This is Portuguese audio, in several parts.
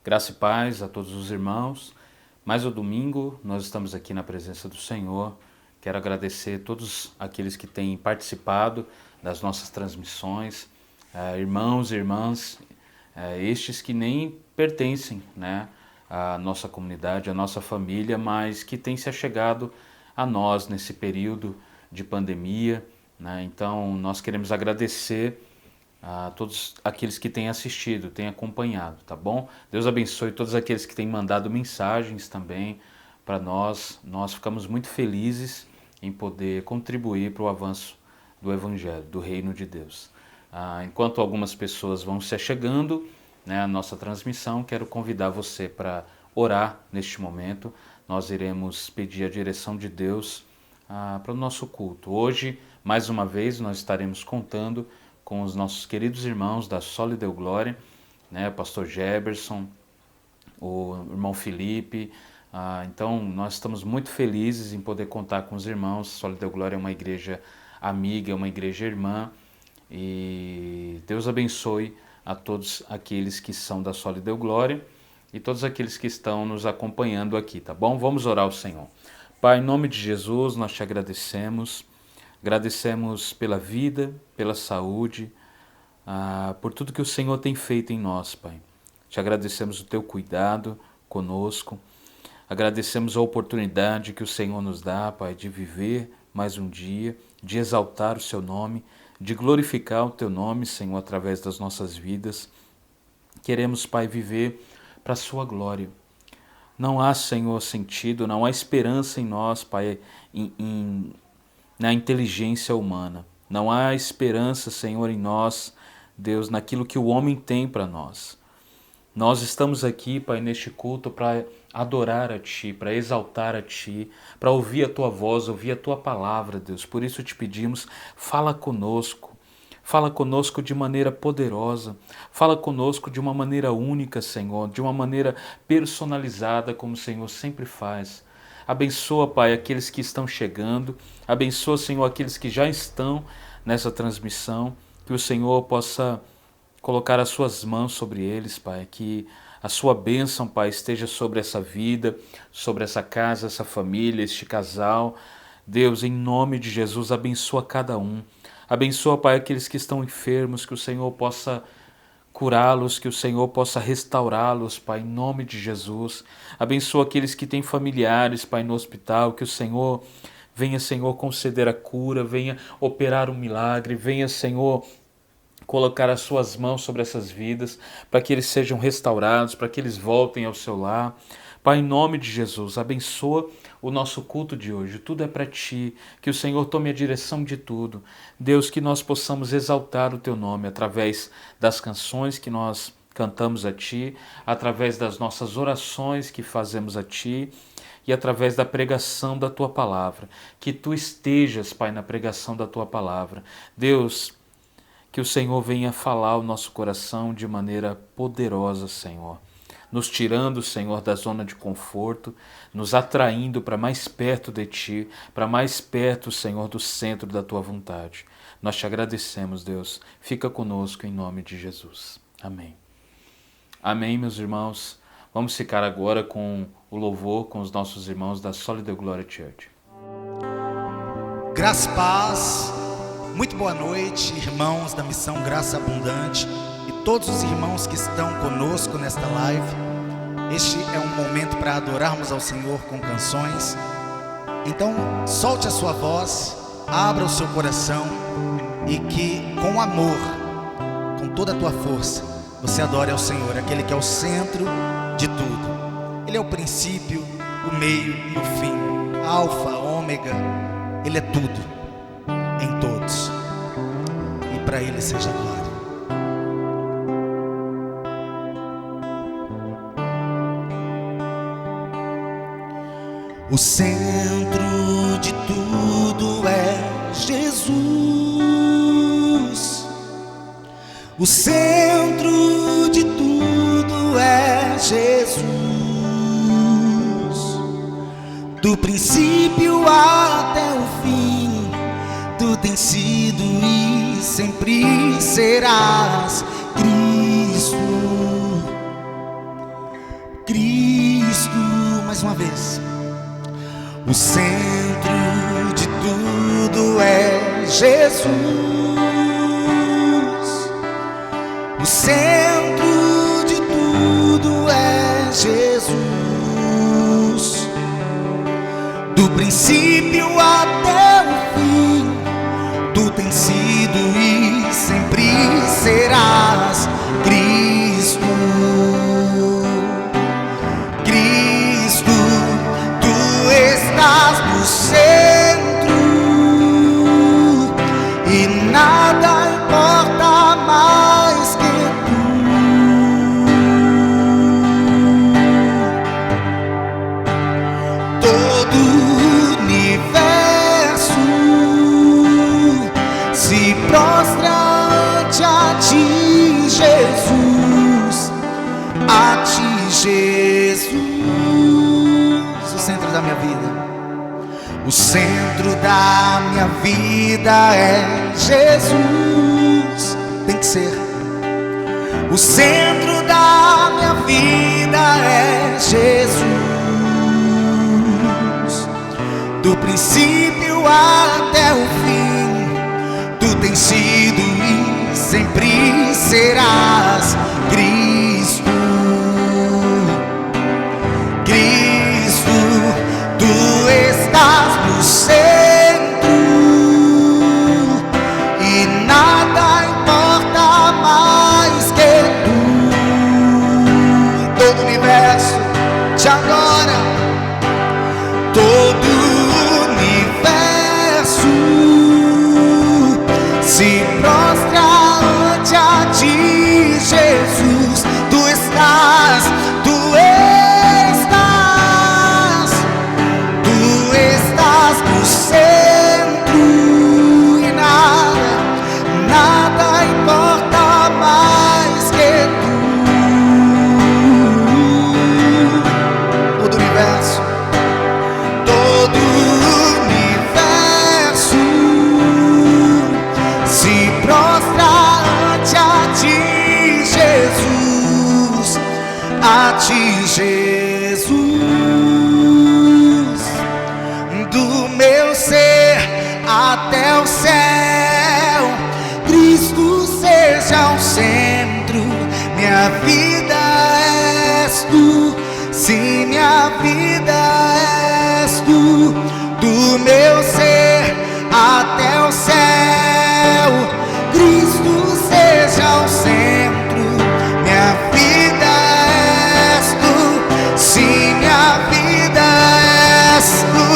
Graça e paz a todos os irmãos. Mais um domingo, nós estamos aqui na presença do Senhor. Quero agradecer a todos aqueles que têm participado das nossas transmissões, irmãos e irmãs, estes que nem pertencem, né, à nossa comunidade, à nossa família, mas que têm se achegado a nós nesse período de pandemia, né? Então, nós queremos agradecer a todos aqueles que têm assistido, têm acompanhado, tá bom? Deus abençoe todos aqueles que têm mandado mensagens também para nós. Nós ficamos muito felizes em poder contribuir para o avanço do Evangelho, do Reino de Deus. Enquanto algumas pessoas vão se achegando, né, à nossa transmissão, quero convidar você para orar neste momento. Nós iremos pedir a direção de Deus para o nosso culto. Hoje, mais uma vez, nós estaremos contando com os nossos queridos irmãos da Soli Deo Glória, né, o pastor Geberson, o irmão Felipe. Então, nós estamos muito felizes em poder contar com os irmãos. Soli Deo Glória é uma igreja amiga, é uma igreja irmã, e Deus abençoe a todos aqueles que são da Soli Deo Glória e todos aqueles que estão nos acompanhando aqui, tá bom? Vamos orar ao Senhor. Pai, em nome de Jesus, nós te agradecemos. Agradecemos pela vida, pela saúde, por tudo que o Senhor tem feito em nós, Pai. Te agradecemos o teu cuidado conosco. Agradecemos a oportunidade que o Senhor nos dá, Pai, de viver mais um dia, de exaltar o seu nome, de glorificar o teu nome, Senhor, através das nossas vidas. Queremos, Pai, viver para a sua glória. Não há, Senhor, sentido, não há esperança em nós, Pai, na inteligência humana. Não há esperança, Senhor, em nós, Deus, naquilo que o homem tem para nós. Nós estamos aqui, Pai, neste culto para adorar a Ti, para exaltar a Ti, para ouvir a Tua voz, ouvir a Tua palavra, Deus. Por isso te pedimos, fala conosco de maneira poderosa, fala conosco de uma maneira única, Senhor, de uma maneira personalizada, como o Senhor sempre faz. Abençoa, Pai, aqueles que estão chegando. Abençoa, Senhor, aqueles que já estão nessa transmissão. Que o Senhor possa colocar as suas mãos sobre eles, Pai. Que a sua bênção, Pai, esteja sobre essa vida, sobre essa casa, essa família, este casal. Deus, em nome de Jesus, abençoa cada um. Abençoa, Pai, aqueles que estão enfermos, que o Senhor possa curá-los, que o Senhor possa restaurá-los, Pai, em nome de Jesus. Abençoa aqueles que têm familiares, Pai, no hospital, que o Senhor venha, Senhor, conceder a cura, venha operar um milagre, venha, Senhor, colocar as suas mãos sobre essas vidas, para que eles sejam restaurados, para que eles voltem ao seu lar. Pai, em nome de Jesus, abençoa o nosso culto de hoje. Tudo é para Ti, que o Senhor tome a direção de tudo. Deus, que nós possamos exaltar o Teu nome através das canções que nós cantamos a Ti, através das nossas orações que fazemos a Ti e através da pregação da Tua palavra. Que Tu estejas, Pai, na pregação da Tua palavra. Deus, que o Senhor venha falar o nosso coração de maneira poderosa, Senhor. Nos tirando, Senhor, da zona de conforto, nos atraindo para mais perto de Ti, para mais perto, Senhor, do centro da Tua vontade. Nós Te agradecemos, Deus. Fica conosco em nome de Jesus. Amém. Amém, meus irmãos. Vamos ficar agora com o louvor com os nossos irmãos da Soli Deo Glória Church. Graça e paz. Muito boa noite, irmãos da Missão Graça Abundante e todos os irmãos que estão conosco nesta live. Este é um momento para adorarmos ao Senhor com canções. Então, solte a sua voz, abra o seu coração e que, com amor, com toda a tua força, você adore ao Senhor, aquele que é o centro de tudo. Ele é o princípio, o meio e o fim, alfa, ômega. Ele é tudo, em todos. E para Ele seja a glória. O centro de tudo é Jesus. O centro de tudo é Jesus. Do princípio até o fim, tu tens sido e sempre serás Cristo. Cristo, mais uma vez. O centro de tudo é Jesus. O centro de tudo é Jesus. Do princípio até o fim, tu tens sido e sempre serás Cristo. Cristo, tu estás no centro e nada importa mais que tu. Todo o universo se prostra ante a ti, Jesus. A ti, Jesus, o centro da minha vida. O centro da minha vida é Jesus. Tem que ser. O centro da minha vida é Jesus. Do princípio até o fim, tu tens sido e sempre serás Cristo. Cristo, tu estás no centro e nada importa mais que tu. Todo o universo te adora. Todo o universo se prostra ante a ti, Jesus. Tu estás no centro e nada importa mais que tu. Todo o universo, todo o universo se prostra ante a ti, Jesus. A ti, Jesus. Do meu ser até o céu, Cristo seja o centro. Minha vida és tu, sim, minha vida és tu. Do meu ser até o céu, Cristo seja o centro. Minha vida és tu, sim, minha vida és tu.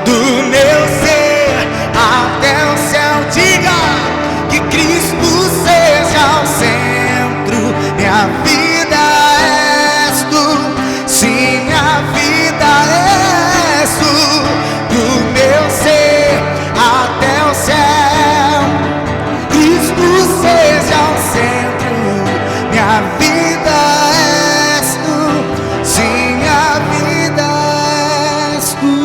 Do meu ser até o céu, diga que Cristo seja o centro. Minha vida és tu, sim, minha vida és tu. Do meu ser até o céu, Cristo seja o centro. Minha vida és tu, sim, minha vida és tu.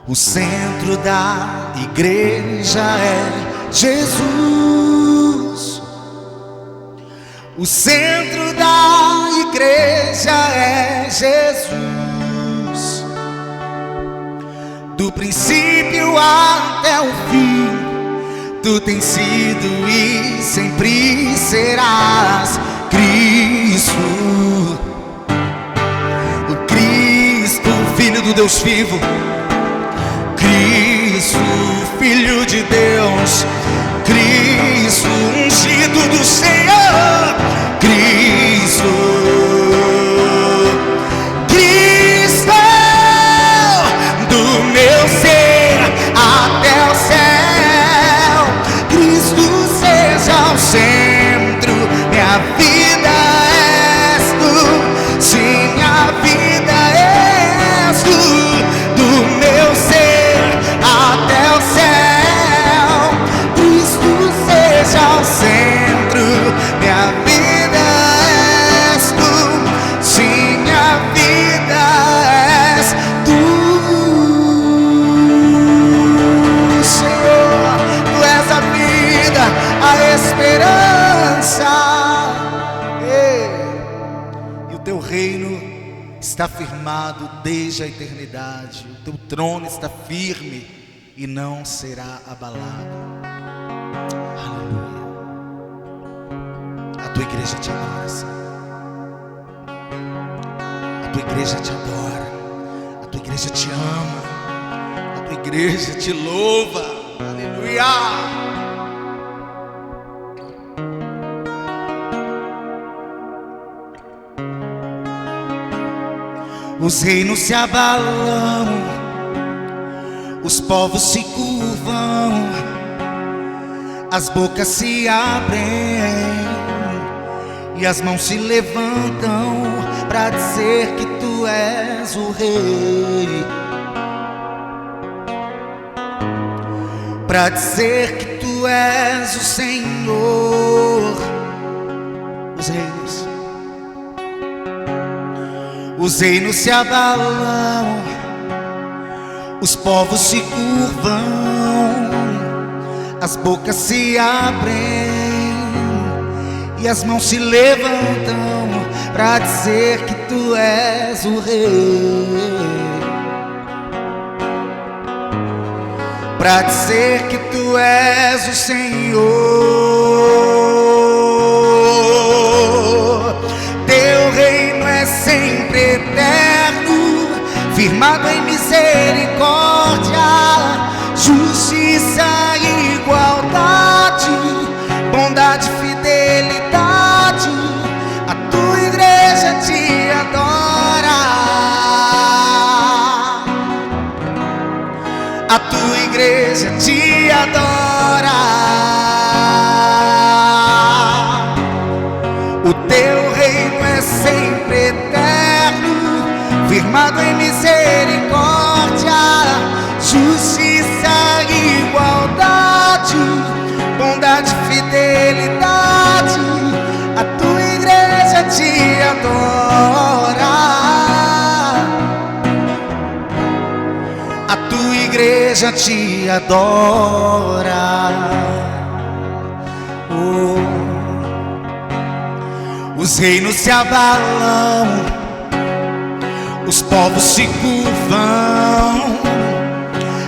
O centro da igreja é Jesus. O centro da igreja é Jesus. Do princípio até o fim, tu tens sido e sempre serás Cristo. O Cristo, Filho do Deus vivo. Cristo, Filho de Deus. Cristo, ungido do Senhor. Cristo, Cristo, do meu ser até o céu, Cristo seja o centro. Minha vida és tu, sim, minha vida és tu. Do meu ser até o céu, Cristo seja o centro. reino está firmado desde a eternidade. O teu trono está firme e não será abalado. Aleluia. A tua igreja te adora, Senhor. A tua igreja te adora. A tua igreja te ama. A tua igreja te louva. Aleluia. Os reinos se abalam, os povos se curvam, as bocas se abrem e as mãos se levantam para dizer que tu és o rei, para dizer que tu és o Senhor. Os reinos se abalam, os povos se curvam, as bocas se abrem e as mãos se levantam para dizer que tu és o rei, para dizer que tu és o Senhor. Teu reino é sempre eterno, firmado em misericórdia, justiça e igualdade, bondade e fidelidade. A tua igreja te adora, a tua igreja te adora. O teu reino é sempre eterno, firmado em misericórdia, justiça e igualdade, bondade e fidelidade. A tua igreja te adora, a tua igreja te adora. Os reinos se abalam, os povos se curvam,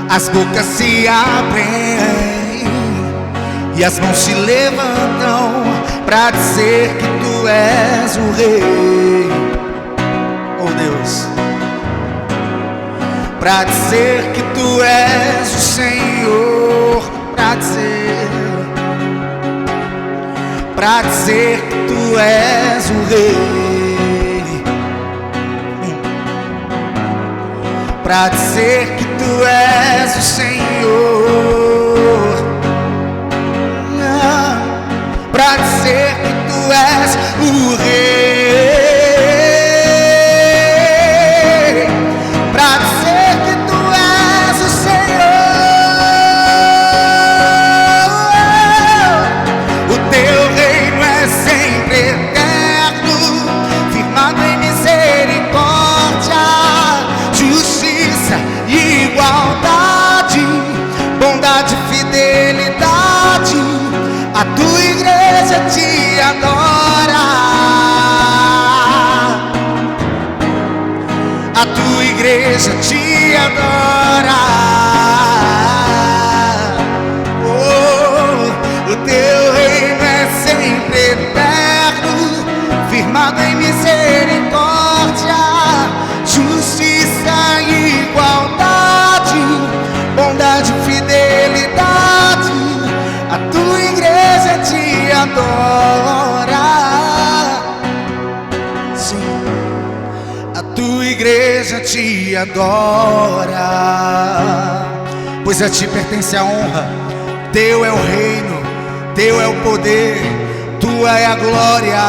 as bocas se abrem e as mãos se levantam para dizer que tu és o rei, oh Deus, para dizer que tu és o Senhor, para dizer que tu és o rei, para dizer que tu és o Senhor, para dizer que tu és o rei, para dizer que tu és o Senhor. O teu reino é sempre eterno, firmado em misericórdia, justiça e igualdade, bondade e fidelidade. A tua igreja te adora, a tua igreja te adora. Oh, o teu reino é sempre eterno, firmado em misericórdia, justiça e igualdade, bondade e fidelidade. A tua igreja te adora, sim, a tua igreja te adora, pois a ti pertence a honra, teu é o reino, teu é o poder, tua é a glória,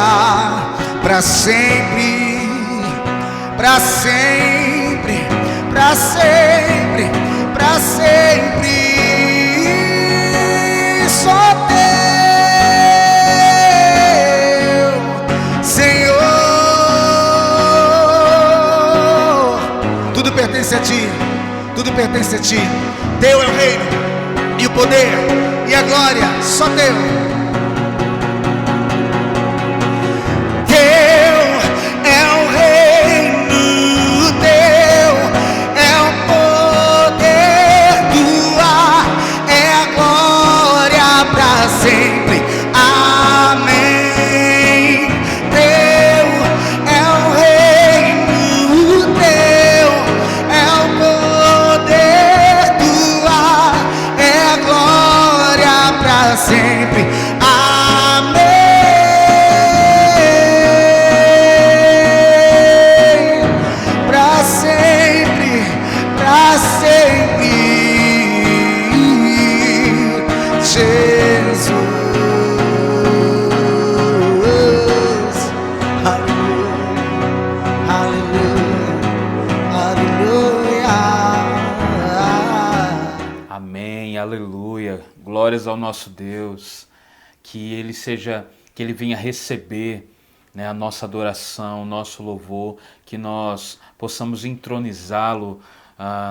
para sempre, para sempre, para sempre, para sempre. Só teu, Senhor. Tudo pertence a ti, tudo pertence a ti. Teu é o reino e o poder e a glória, só teu. Teu é o reino nosso Deus, que Ele venha receber, né, a nossa adoração, o nosso louvor, que nós possamos entronizá-lo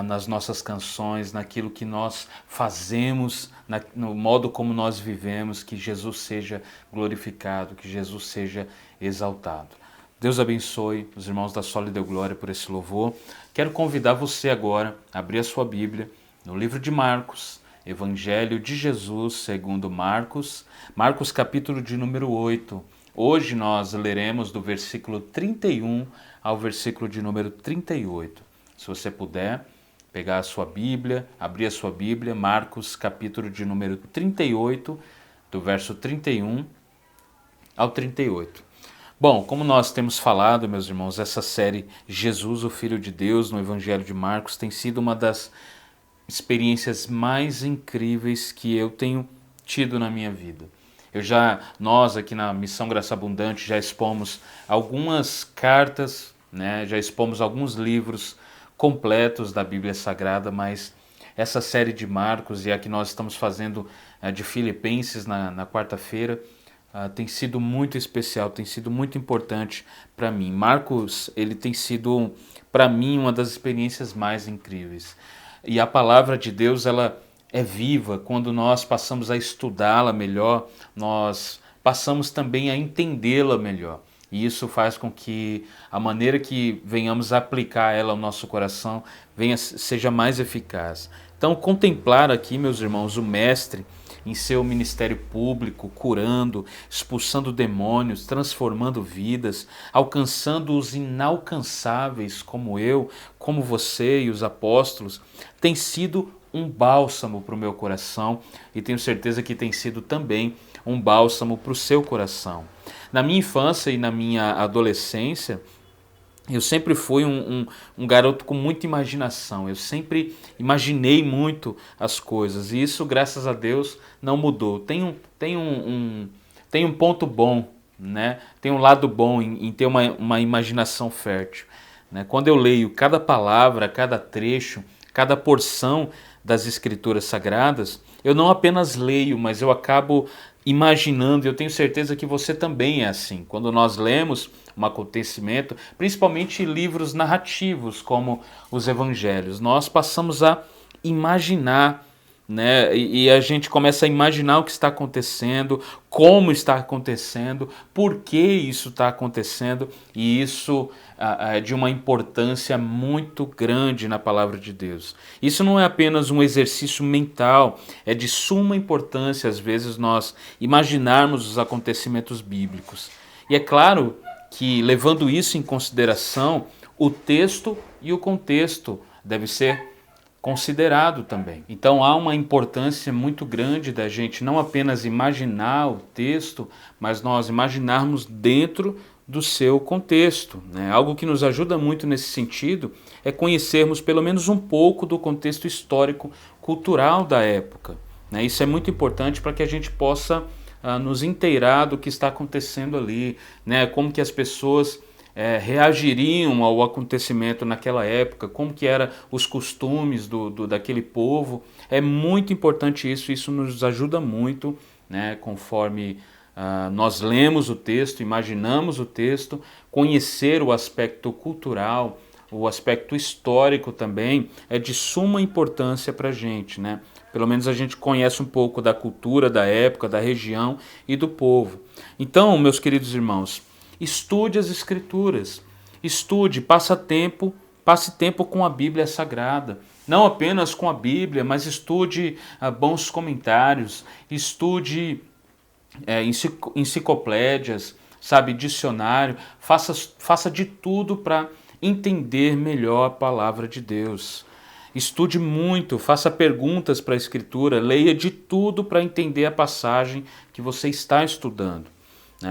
nas nossas canções, naquilo que nós fazemos, no modo como nós vivemos, que Jesus seja glorificado, que Jesus seja exaltado. Deus abençoe os irmãos da Sólida Glória por esse louvor. Quero convidar você agora a abrir a sua Bíblia no livro de Marcos, Evangelho de Jesus segundo Marcos, Marcos capítulo de número 8. Hoje nós leremos do versículo 31 ao versículo de número 38. Se você puder pegar a sua Bíblia, abrir a sua Bíblia, Marcos capítulo de número 38, do verso 31 ao 38. Bom, como nós temos falado, meus irmãos, essa série Jesus, o Filho de Deus, no Evangelho de Marcos, tem sido uma das experiências mais incríveis que eu tenho tido na minha vida. Nós aqui na Missão Graça Abundante já expomos algumas cartas, né? Já expomos alguns livros completos da Bíblia Sagrada, mas essa série de Marcos e a que nós estamos fazendo de Filipenses na quarta-feira tem sido muito especial, tem sido muito importante para mim. Marcos, ele tem sido para mim uma das experiências mais incríveis. E a palavra de Deus, ela é viva. Quando nós passamos a estudá-la melhor, nós passamos também a entendê-la melhor. E isso faz com que a maneira que venhamos a aplicar ela ao nosso coração seja mais eficaz. Então, contemplar aqui, meus irmãos, o Mestre em seu ministério público, curando, expulsando demônios, transformando vidas, alcançando os inalcançáveis como eu, como você e os apóstolos, tem sido um bálsamo para o meu coração e tenho certeza que tem sido também um bálsamo para o seu coração. Na minha infância e na minha adolescência, eu sempre fui um garoto com muita imaginação, eu sempre imaginei muito as coisas e isso, graças a Deus, não mudou. Tem um ponto bom, né? Tem um lado bom em ter uma imaginação fértil, né? Quando eu leio cada palavra, cada trecho, cada porção das Escrituras Sagradas, eu não apenas leio, mas eu acabo imaginando, eu tenho certeza que você também é assim. Quando nós lemos um acontecimento, principalmente livros narrativos como os Evangelhos, nós passamos a imaginar, né? E a gente começa a imaginar o que está acontecendo, como está acontecendo, por que isso está acontecendo, e isso é de uma importância muito grande na palavra de Deus. Isso não é apenas um exercício mental, é de suma importância, às vezes, nós imaginarmos os acontecimentos bíblicos. E é claro que, levando isso em consideração, o texto e o contexto devem ser considerado também. Então há uma importância muito grande da gente não apenas imaginar o texto, mas nós imaginarmos dentro do seu contexto, né? Algo que nos ajuda muito nesse sentido é conhecermos pelo menos um pouco do contexto histórico, cultural da época, né? Isso é muito importante para que a gente possa nos inteirar do que está acontecendo ali, né? Como que as pessoas reagiriam ao acontecimento naquela época, como que eram os costumes daquele povo. É muito importante isso nos ajuda muito, né, conforme nós lemos o texto, imaginamos o texto, conhecer o aspecto cultural, o aspecto histórico também é de suma importância para a gente, né? Pelo menos a gente conhece um pouco da cultura, da época, da região e do povo. Então, meus queridos irmãos, estude as Escrituras, passe tempo com a Bíblia Sagrada. Não apenas com a Bíblia, mas estude bons comentários, estude enciclopédias, sabe, dicionário, faça de tudo para entender melhor a palavra de Deus. Estude muito, faça perguntas para a Escritura, leia de tudo para entender a passagem que você está estudando.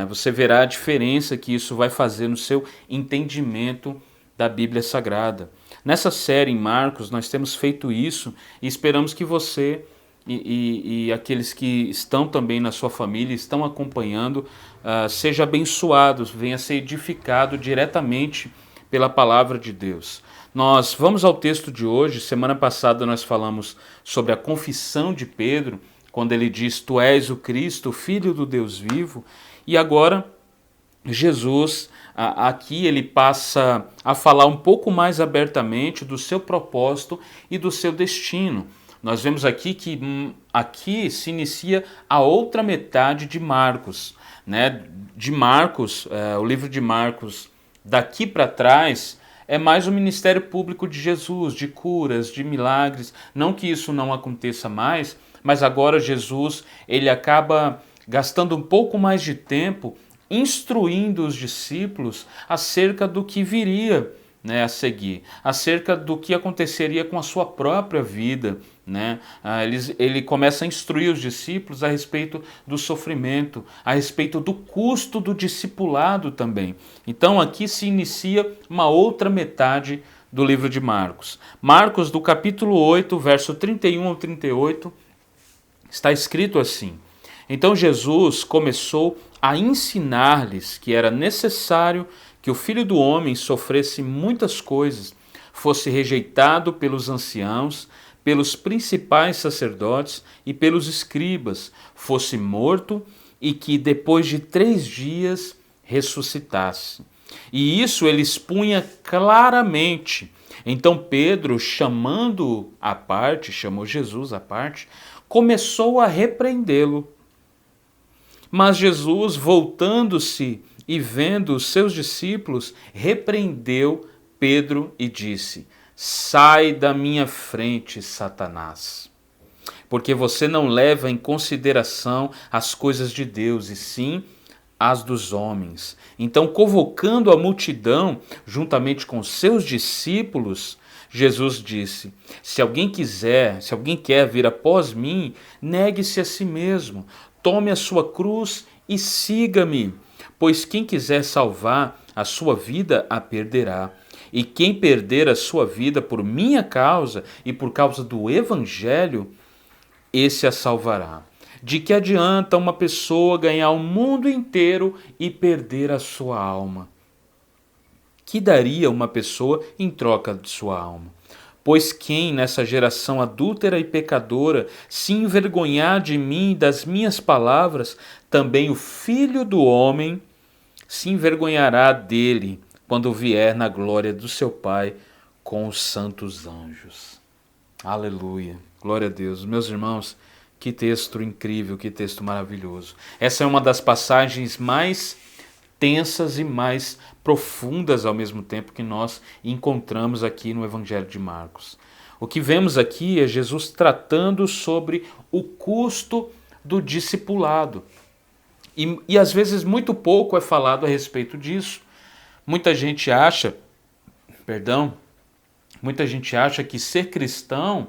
Você verá a diferença que isso vai fazer no seu entendimento da Bíblia Sagrada. Nessa série em Marcos, nós temos feito isso e esperamos que você e aqueles que estão também na sua família, estão acompanhando, seja abençoados, venha ser edificado diretamente pela palavra de Deus. Nós vamos ao texto de hoje. Semana passada nós falamos sobre a confissão de Pedro, quando ele diz: Tu és o Cristo, o Filho do Deus vivo. E agora Jesus, aqui ele passa a falar um pouco mais abertamente do seu propósito e do seu destino. Nós vemos aqui que aqui se inicia a outra metade de Marcos, né? De Marcos, o livro de Marcos, daqui para trás, é mais o ministério público de Jesus, de curas, de milagres. Não que isso não aconteça mais, mas agora Jesus ele acaba gastando um pouco mais de tempo instruindo os discípulos acerca do que viria, né, a seguir, acerca do que aconteceria com a sua própria vida, né? Ele começa a instruir os discípulos a respeito do sofrimento, a respeito do custo do discipulado também. Então aqui se inicia uma outra metade do livro de Marcos. Marcos, do capítulo 8, verso 31 ao 38, está escrito assim: Então Jesus começou a ensinar-lhes que era necessário que o Filho do Homem sofresse muitas coisas, fosse rejeitado pelos anciãos, pelos principais sacerdotes e pelos escribas, fosse morto e que depois de 3 dias ressuscitasse. E isso ele expunha claramente. Então Pedro, chamou Jesus à parte, começou a repreendê-lo. Mas Jesus, voltando-se e vendo os seus discípulos, repreendeu Pedro e disse: Sai da minha frente, Satanás, porque você não leva em consideração as coisas de Deus, e sim as dos homens. Então, convocando a multidão, juntamente com seus discípulos, Jesus disse: Se alguém quer vir após mim, negue-se a si mesmo, tome a sua cruz e siga-me. Pois quem quiser salvar a sua vida, a perderá. E quem perder a sua vida por minha causa e por causa do Evangelho, esse a salvará. De que adianta uma pessoa ganhar o mundo inteiro e perder a sua alma? Que daria uma pessoa em troca de sua alma? Pois quem nessa geração adúltera e pecadora se envergonhar de mim e das minhas palavras, também o Filho do Homem se envergonhará dele quando vier na glória do seu Pai com os santos anjos. Aleluia, glória a Deus. Meus irmãos, que texto incrível, que texto maravilhoso. Essa é uma das passagens mais tensas e mais profundas ao mesmo tempo que nós encontramos aqui no Evangelho de Marcos. O que vemos aqui é Jesus tratando sobre o custo do discipulado. E às vezes muito pouco é falado a respeito disso. Muita gente acha que ser cristão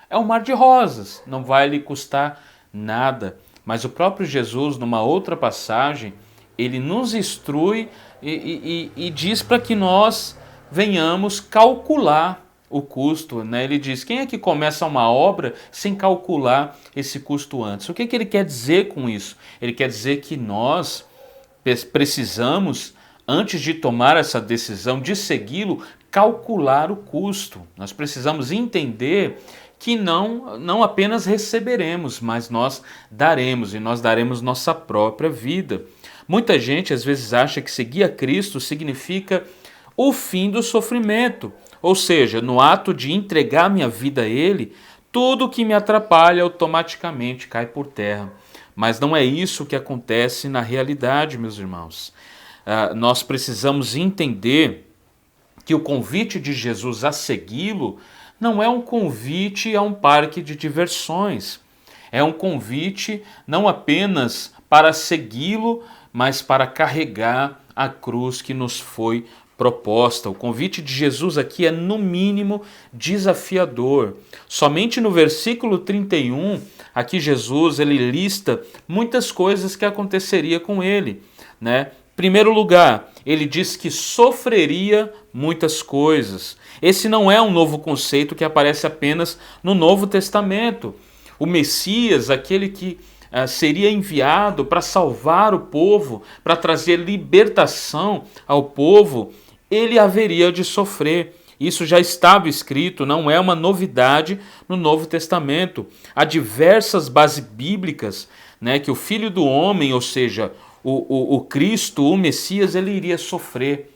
é um mar de rosas, não vai lhe custar nada. Mas o próprio Jesus, numa outra passagem, ele nos instrui e diz para que nós venhamos calcular o custo, né? Ele diz: quem é que começa uma obra sem calcular esse custo antes? O que ele quer dizer com isso? Ele quer dizer que nós precisamos, antes de tomar essa decisão de segui-lo, calcular o custo. Nós precisamos entender que não apenas receberemos, mas nós daremos, e nós daremos nossa própria vida. Muita gente às vezes acha que seguir a Cristo significa o fim do sofrimento, ou seja, no ato de entregar minha vida a Ele, tudo que me atrapalha automaticamente cai por terra. Mas não é isso que acontece na realidade, meus irmãos. Nós precisamos entender que o convite de Jesus a segui-lo não é um convite a um parque de diversões. É um convite não apenas para segui-lo, mas para carregar a cruz que nos foi proposta. O convite de Jesus aqui é, no mínimo, desafiador. Somente no versículo 31, aqui Jesus ele lista muitas coisas que aconteceria com ele, né? Em primeiro lugar, ele diz que sofreria muitas coisas. Esse não é um novo conceito que aparece apenas no Novo Testamento. O Messias, aquele que seria enviado para salvar o povo, para trazer libertação ao povo, ele haveria de sofrer. Isso já estava escrito, não é uma novidade no Novo Testamento. Há diversas bases bíblicas, né, que o Filho do Homem, ou seja, o Cristo, o Messias, ele iria sofrer.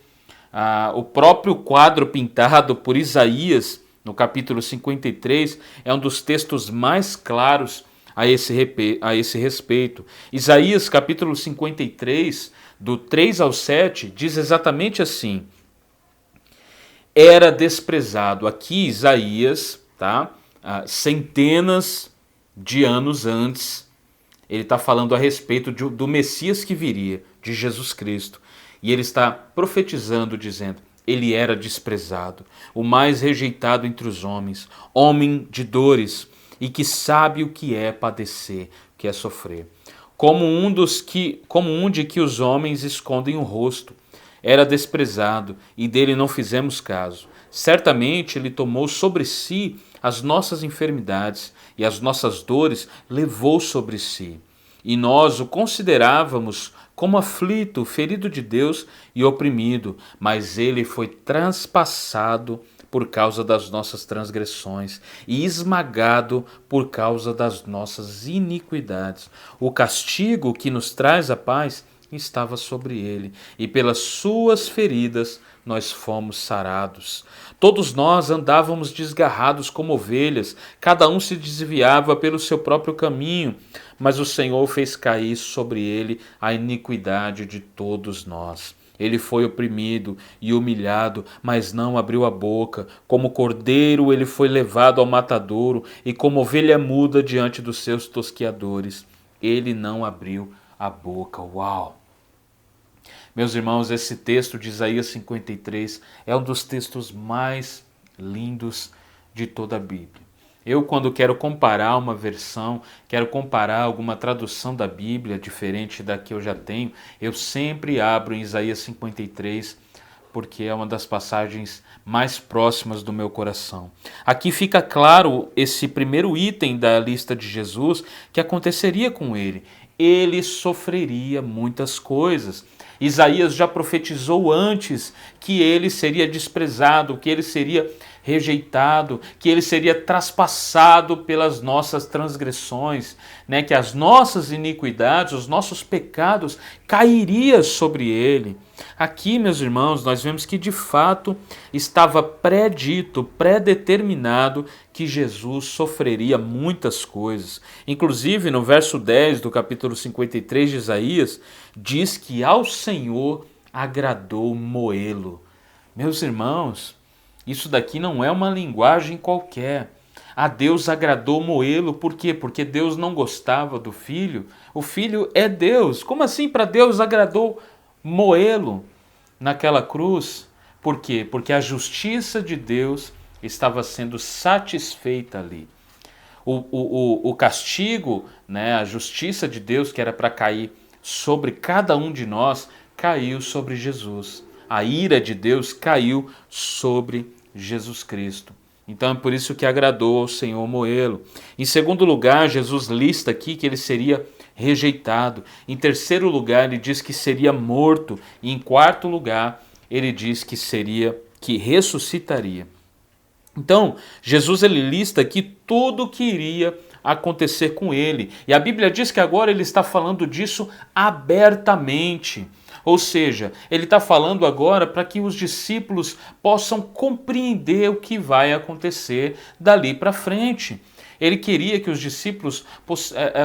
O próprio quadro pintado por Isaías, no capítulo 53, é um dos textos mais claros a esse respeito. Isaías, capítulo 53, do 3 ao 7, diz exatamente assim: era desprezado. Aqui Isaías, tá? Centenas de anos antes, ele está falando a respeito do Messias que viria, de Jesus Cristo. E ele está profetizando, dizendo: ele era desprezado, o mais rejeitado entre os homens, homem de dores, e que sabe o que é padecer, o que é sofrer. Como um de que os homens escondem o rosto. Era desprezado, e dele não fizemos caso. Certamente ele tomou sobre si as nossas enfermidades, e as nossas dores levou sobre si. E nós o considerávamos como aflito, ferido de Deus e oprimido, mas ele foi transpassado por causa das nossas transgressões e esmagado por causa das nossas iniquidades. O castigo que nos traz a paz estava sobre ele, e pelas suas feridas nós fomos sarados. Todos nós andávamos desgarrados como ovelhas, cada um se desviava pelo seu próprio caminho, mas o Senhor fez cair sobre ele a iniquidade de todos nós. Ele foi oprimido e humilhado, mas não abriu a boca. Como cordeiro ele foi levado ao matadouro, e como ovelha muda diante dos seus tosqueadores, ele não abriu a boca. Uau! Meus irmãos, esse texto de Isaías 53 é um dos textos mais lindos de toda a Bíblia. Eu, quando quero comparar uma versão, quero comparar alguma tradução da Bíblia diferente da que eu já tenho, eu sempre abro em Isaías 53, porque é uma das passagens mais próximas do meu coração. Aqui fica claro esse primeiro item da lista de Jesus que aconteceria com ele. Ele sofreria muitas coisas. Isaías já profetizou antes que ele seria desprezado, que ele seria rejeitado, que ele seria traspassado pelas nossas transgressões, né? Que as nossas iniquidades, os nossos pecados cairiam sobre ele. Aqui, meus irmãos, nós vemos que de fato estava predito, predeterminado que Jesus sofreria muitas coisas. Inclusive, no verso 10 do capítulo 53 de Isaías, diz que ao Senhor agradou moê-lo. Meus irmãos, isso daqui não é uma linguagem qualquer. A Deus agradou moê-lo, por quê? Porque Deus não gostava do Filho. O Filho é Deus. Como assim para Deus agradou moê-lo naquela cruz? Por quê? Porque a justiça de Deus estava sendo satisfeita ali. O castigo, né, a justiça de Deus que era para cair sobre cada um de nós, caiu sobre Jesus. A ira de Deus caiu sobre Jesus Cristo. Então é por isso que agradou ao Senhor moê-lo. Em segundo lugar, Jesus lista aqui que ele seria rejeitado. Em terceiro lugar, ele diz que seria morto. E em quarto lugar, ele diz que ressuscitaria. Então, Jesus ele lista aqui tudo o que iria acontecer com ele. E a Bíblia diz que agora ele está falando disso abertamente. Ou seja, ele está falando agora para que os discípulos possam compreender o que vai acontecer dali para frente. Ele queria que os discípulos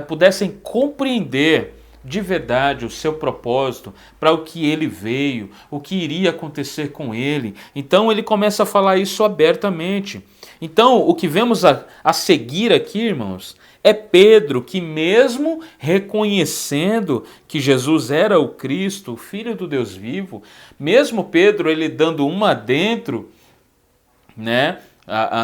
pudessem compreender de verdade o seu propósito, para o que ele veio, o que iria acontecer com ele. Então ele começa a falar isso abertamente. Então o que vemos a seguir aqui, irmãos, é Pedro que, mesmo reconhecendo que Jesus era o Cristo, o Filho do Deus vivo, mesmo Pedro ele dando uma adentro, né,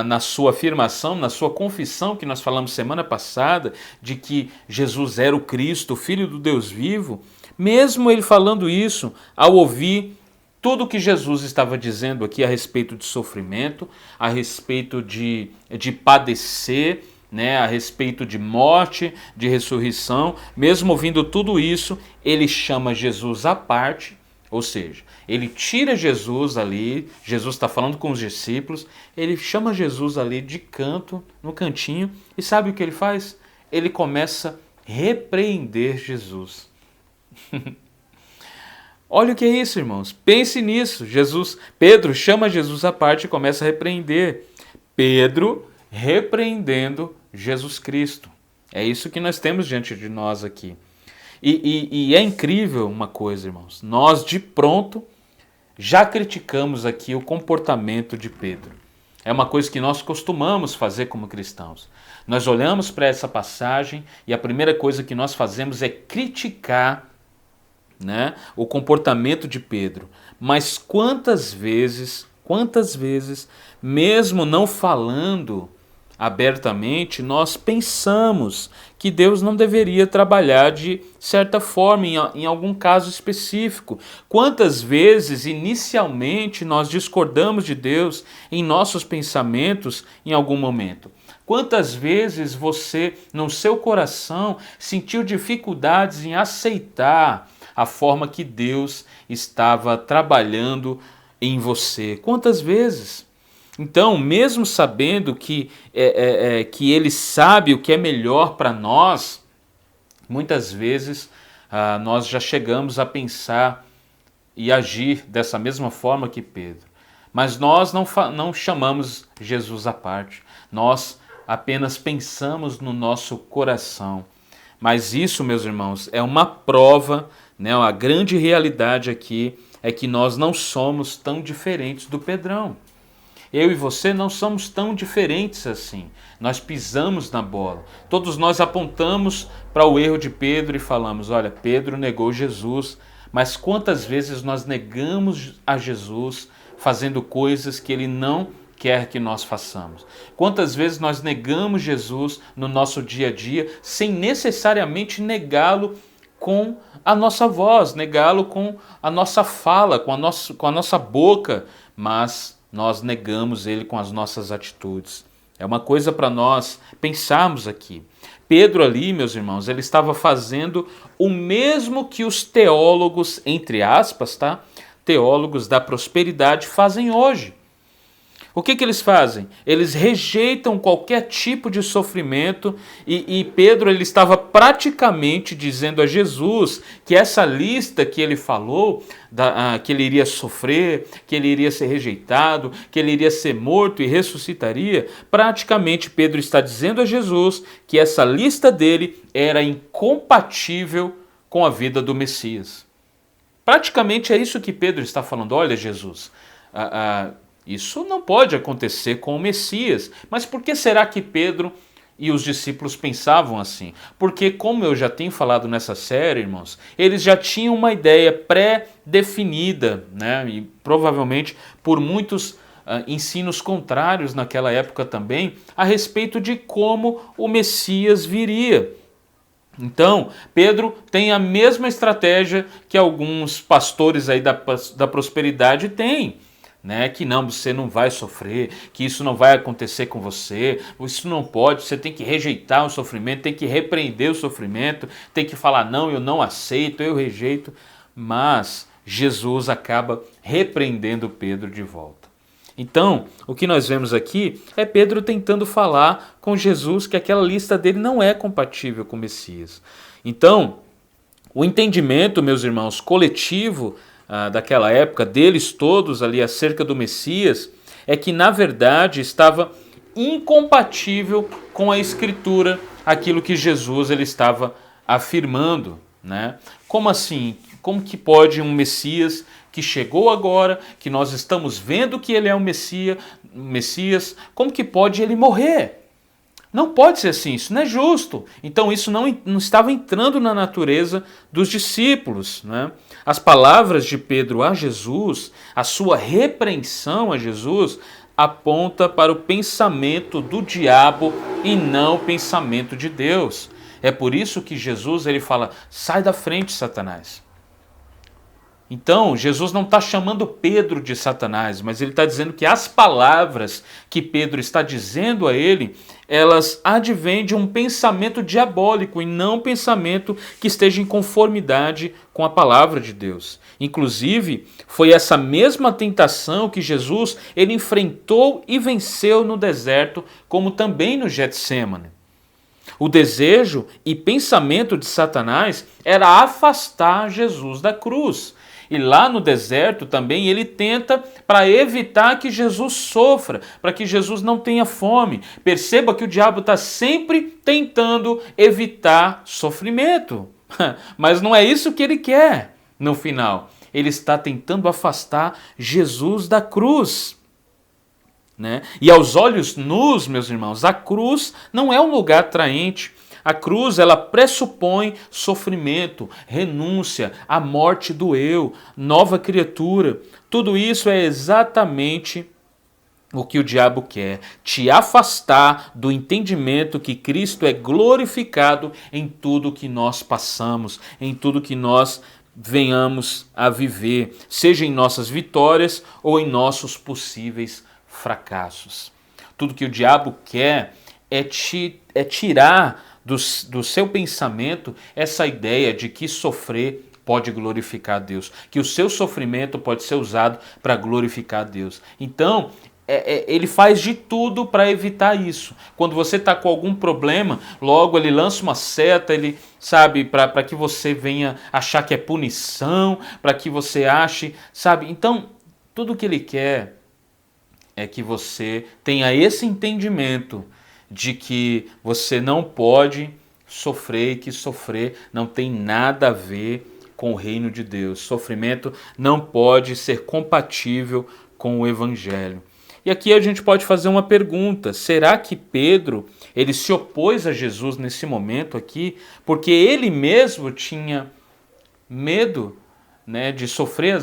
na sua afirmação, na sua confissão que nós falamos semana passada, de que Jesus era o Cristo, o Filho do Deus vivo, mesmo ele falando isso, ao ouvir tudo o que Jesus estava dizendo aqui a respeito de sofrimento, a respeito de padecer, né, a respeito de morte, de ressurreição, mesmo ouvindo tudo isso, ele chama Jesus à parte Ou seja, ele tira Jesus ali, Jesus está falando com os discípulos, ele chama Jesus ali de canto, no cantinho, e sabe o que ele faz? Ele começa a repreender Jesus. Olha o que é isso, irmãos. Pense nisso. Pedro chama Jesus à parte e começa a repreender. Pedro repreendendo Jesus Cristo. É isso que nós temos diante de nós aqui. E é incrível uma coisa, irmãos. Nós, de pronto, já criticamos aqui o comportamento de Pedro. É uma coisa que nós costumamos fazer como cristãos. Nós olhamos para essa passagem e a primeira coisa que nós fazemos é criticar, né, o comportamento de Pedro. Mas quantas vezes, mesmo não falando abertamente, nós pensamos que Deus não deveria trabalhar de certa forma em algum caso específico. Quantas vezes, inicialmente, nós discordamos de Deus em nossos pensamentos em algum momento? Quantas vezes você, no seu coração, sentiu dificuldades em aceitar a forma que Deus estava trabalhando em você? Quantas vezes? Então, mesmo sabendo que Ele sabe o que é melhor para nós, muitas vezes nós já chegamos a pensar e agir dessa mesma forma que Pedro. Mas nós não chamamos Jesus à parte, nós apenas pensamos no nosso coração. Mas isso, meus irmãos, é uma prova, né? A grande realidade aqui é que nós não somos tão diferentes do Pedrão. Eu e você não somos tão diferentes assim. Nós pisamos na bola. Todos nós apontamos para o erro de Pedro e falamos, olha, Pedro negou Jesus. Mas quantas vezes nós negamos a Jesus fazendo coisas que ele não quer que nós façamos? Quantas vezes nós negamos Jesus no nosso dia a dia sem necessariamente negá-lo com a nossa voz, negá-lo com a nossa fala, com a nossa boca, mas nós negamos ele com as nossas atitudes. É uma coisa para nós pensarmos aqui. Pedro ali, meus irmãos, ele estava fazendo o mesmo que os teólogos, entre aspas, tá? Teólogos da prosperidade fazem hoje. O que eles fazem? Eles rejeitam qualquer tipo de sofrimento e Pedro ele estava praticamente dizendo a Jesus que essa lista que ele falou, que ele iria sofrer, que ele iria ser rejeitado, que ele iria ser morto e ressuscitaria, praticamente Pedro está dizendo a Jesus que essa lista dele era incompatível com a vida do Messias. Praticamente é isso que Pedro está falando. Olha, Jesus, isso não pode acontecer com o Messias. Mas por que será que Pedro e os discípulos pensavam assim? Porque, como eu já tenho falado nessa série, irmãos, eles já tinham uma ideia pré-definida, né? E provavelmente por muitos ensinos contrários naquela época também, a respeito de como o Messias viria. Então, Pedro tem a mesma estratégia que alguns pastores aí da prosperidade têm. Né, que não, você não vai sofrer, que isso não vai acontecer com você, isso não pode, você tem que rejeitar o sofrimento, tem que repreender o sofrimento, tem que falar não, eu não aceito, eu rejeito, mas Jesus acaba repreendendo Pedro de volta. Então, o que nós vemos aqui é Pedro tentando falar com Jesus que aquela lista dele não é compatível com o Messias. Então, o entendimento, meus irmãos, coletivo daquela época, deles todos ali acerca do Messias, é que na verdade estava incompatível com a Escritura aquilo que Jesus ele estava afirmando, né? Como assim? Como que pode um Messias que chegou agora, que nós estamos vendo que ele é um Messias, como que pode ele morrer? Não pode ser assim, isso não é justo. Então isso não estava entrando na natureza dos discípulos, né? As palavras de Pedro a Jesus, a sua repreensão a Jesus, aponta para o pensamento do diabo e não o pensamento de Deus. É por isso que Jesus ele fala, sai da frente, Satanás. Então, Jesus não está chamando Pedro de Satanás, mas ele está dizendo que as palavras que Pedro está dizendo a ele, elas advêm de um pensamento diabólico e não um pensamento que esteja em conformidade com a palavra de Deus. Inclusive, foi essa mesma tentação que Jesus ele enfrentou e venceu no deserto, como também no Getsêmani. O desejo e pensamento de Satanás era afastar Jesus da cruz. E lá no deserto também ele tenta para evitar que Jesus sofra, para que Jesus não tenha fome. Perceba que o diabo está sempre tentando evitar sofrimento. Mas não é isso que ele quer no final. Ele está tentando afastar Jesus da cruz. Né? E aos olhos nus, meus irmãos, a cruz não é um lugar atraente. A cruz, ela pressupõe sofrimento, renúncia, a morte do eu, nova criatura. Tudo isso é exatamente o que o diabo quer, te afastar do entendimento que Cristo é glorificado em tudo que nós passamos, em tudo que nós venhamos a viver, seja em nossas vitórias ou em nossos possíveis fracassos. Tudo que o diabo quer é tirar do seu pensamento essa ideia de que sofrer pode glorificar a Deus, que o seu sofrimento pode ser usado para glorificar a Deus. Então, ele faz de tudo para evitar isso. Quando você está com algum problema, logo ele lança uma seta, ele sabe, para que você venha achar que é punição, para que você ache, sabe? Então, tudo que ele quer é que você tenha esse entendimento de que você não pode sofrer e que sofrer não tem nada a ver com o reino de Deus. Sofrimento não pode ser compatível com o evangelho. E aqui a gente pode fazer uma pergunta: será que Pedro ele se opôs a Jesus nesse momento aqui porque ele mesmo tinha medo, né, de sofrer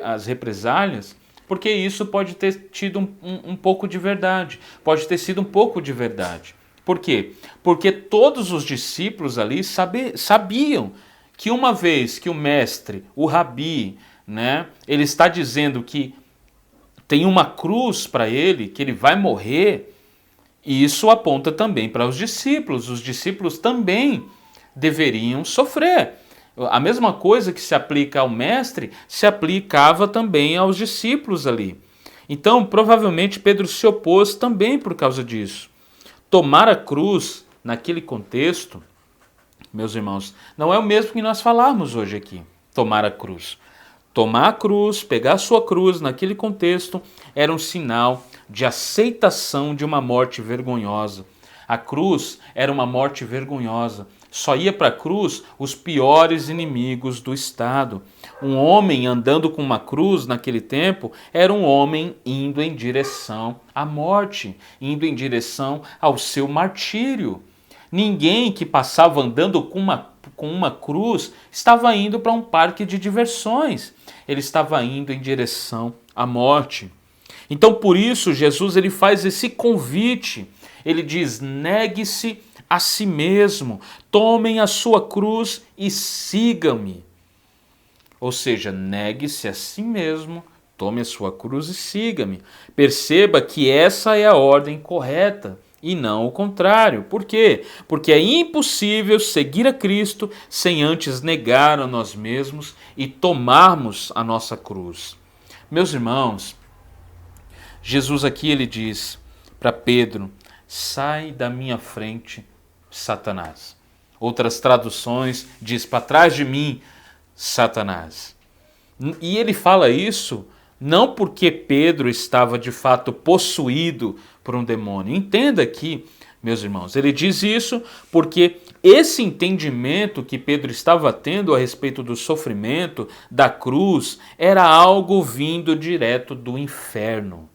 as represálias? Porque isso pode ter tido um pouco de verdade, pode ter sido um pouco de verdade. Por quê? Porque todos os discípulos ali sabiam que uma vez que o mestre, o rabi, né, ele está dizendo que tem uma cruz para ele, que ele vai morrer, e isso aponta também para os discípulos também deveriam sofrer. A mesma coisa que se aplica ao mestre, se aplicava também aos discípulos ali. Então, provavelmente, Pedro se opôs também por causa disso. Tomar a cruz, naquele contexto, meus irmãos, não é o mesmo que nós falarmos hoje aqui, tomar a cruz. Tomar a cruz, pegar a sua cruz, naquele contexto, era um sinal de aceitação de uma morte vergonhosa. A cruz era uma morte vergonhosa. Só ia para a cruz os piores inimigos do Estado. Um homem andando com uma cruz naquele tempo era um homem indo em direção à morte, indo em direção ao seu martírio. Ninguém que passava andando com uma cruz estava indo para um parque de diversões. Ele estava indo em direção à morte. Então, por isso, Jesus ele faz esse convite. Ele diz: negue-se a si mesmo, tomem a sua cruz e sigam-me. Ou seja, negue-se a si mesmo, tome a sua cruz e siga-me. Perceba que essa é a ordem correta e não o contrário. Por quê? Porque é impossível seguir a Cristo sem antes negar a nós mesmos e tomarmos a nossa cruz. Meus irmãos, Jesus aqui ele diz para Pedro: sai da minha frente, Satanás. Outras traduções diz: para trás de mim, Satanás. E ele fala isso não porque Pedro estava de fato possuído por um demônio. Entenda aqui, meus irmãos, ele diz isso porque esse entendimento que Pedro estava tendo a respeito do sofrimento, da cruz, era algo vindo direto do inferno.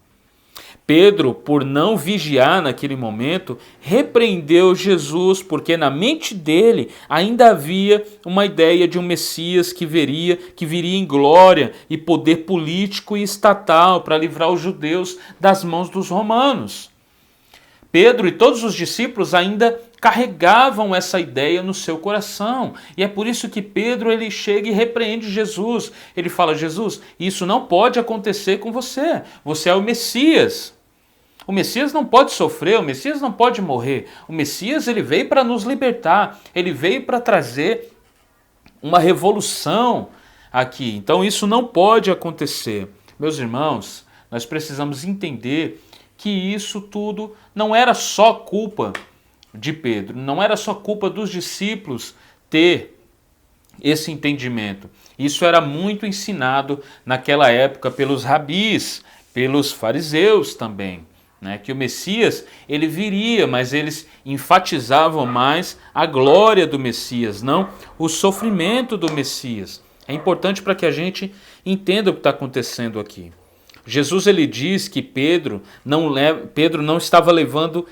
Pedro, por não vigiar naquele momento, repreendeu Jesus, porque na mente dele ainda havia uma ideia de um Messias que viria em glória e poder político e estatal para livrar os judeus das mãos dos romanos. Pedro e todos os discípulos ainda carregavam essa ideia no seu coração. E é por isso que Pedro ele chega e repreende Jesus. Ele fala: Jesus, isso não pode acontecer com você. Você é o Messias. O Messias não pode sofrer, o Messias não pode morrer. O Messias ele veio para nos libertar. Ele veio para trazer uma revolução aqui. Então isso não pode acontecer. Meus irmãos, nós precisamos entender que isso tudo não era só culpa de Pedro, não era só culpa dos discípulos ter esse entendimento. Isso era muito ensinado naquela época pelos rabis, pelos fariseus também, né? Que o Messias ele viria, mas eles enfatizavam mais a glória do Messias, não o sofrimento do Messias. É importante para que a gente entenda o que está acontecendo aqui. Jesus ele diz que Pedro não estava levando,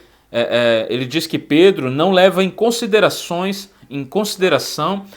ele diz que Pedro não leva em consideração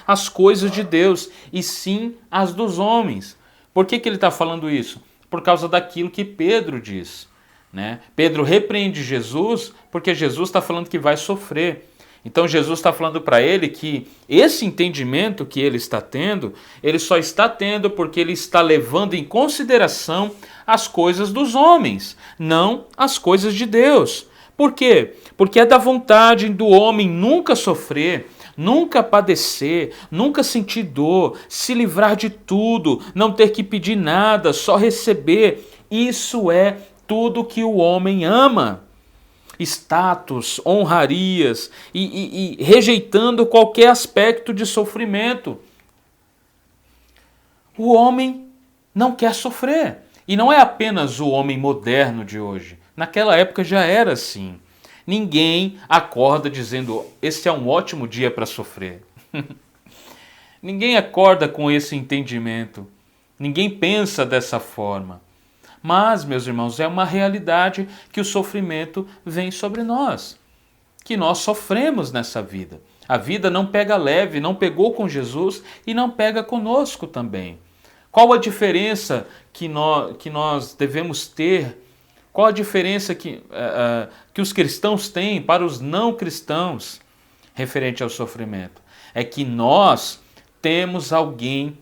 as coisas de Deus, e sim as dos homens. Por que ele está falando isso? Por causa daquilo que Pedro diz, né? Pedro repreende Jesus porque Jesus está falando que vai sofrer. Então Jesus está falando para ele que esse entendimento que ele está tendo, ele só está tendo porque ele está levando em consideração as coisas dos homens, não as coisas de Deus. Por quê? Porque é da vontade do homem nunca sofrer, nunca padecer, nunca sentir dor, se livrar de tudo, não ter que pedir nada, só receber. Isso é tudo que o homem ama. Status, honrarias e rejeitando qualquer aspecto de sofrimento. O homem não quer sofrer. E não é apenas o homem moderno de hoje. Naquela época já era assim. Ninguém acorda dizendo: esse é um ótimo dia para sofrer. Ninguém acorda com esse entendimento. Ninguém pensa dessa forma. Mas, meus irmãos, é uma realidade que o sofrimento vem sobre nós, que nós sofremos nessa vida. A vida não pega leve, não pegou com Jesus e não pega conosco também. Qual a diferença que nós devemos ter? Qual a diferença que os cristãos têm para os não cristãos referente ao sofrimento? É que nós temos alguém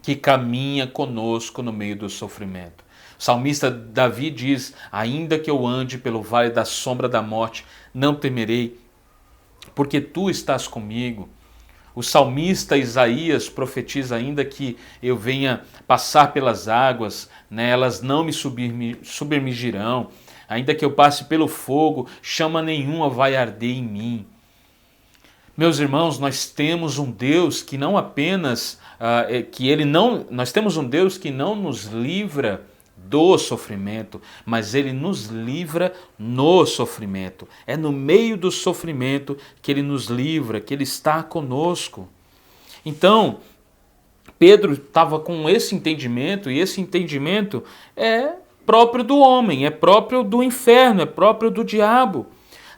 que caminha conosco no meio do sofrimento. O salmista Davi diz: ainda que eu ande pelo vale da sombra da morte, não temerei, porque tu estás comigo. O salmista Isaías profetiza: ainda que eu venha passar pelas águas, né, elas não me submergirão. Ainda que eu passe pelo fogo, chama nenhuma vai arder em mim. Meus irmãos, nós temos um Deus que não apenas nós temos um Deus que não nos livra do sofrimento, mas ele nos livra no sofrimento. É no meio do sofrimento que ele nos livra, que ele está conosco. Então, Pedro estava com esse entendimento, e esse entendimento é próprio do homem, é próprio do inferno, é próprio do diabo.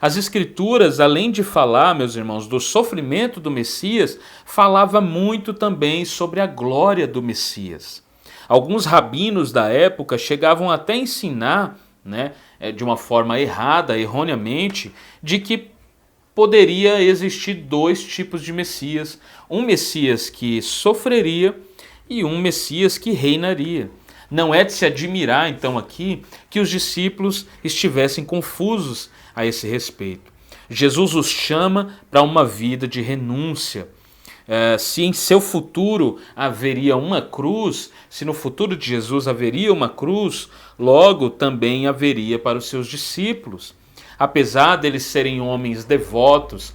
As Escrituras, além de falar, meus irmãos, do sofrimento do Messias, falava muito também sobre a glória do Messias. Alguns rabinos da época chegavam até a ensinar, né, de uma forma errada, erroneamente, de que poderia existir dois tipos de Messias. Um Messias que sofreria e um Messias que reinaria. Não é de se admirar, então, aqui que os discípulos estivessem confusos a esse respeito. Jesus os chama para uma vida de renúncia. Se em seu futuro haveria uma cruz, se no futuro de Jesus haveria uma cruz, logo também haveria para os seus discípulos. Apesar deles serem homens devotos,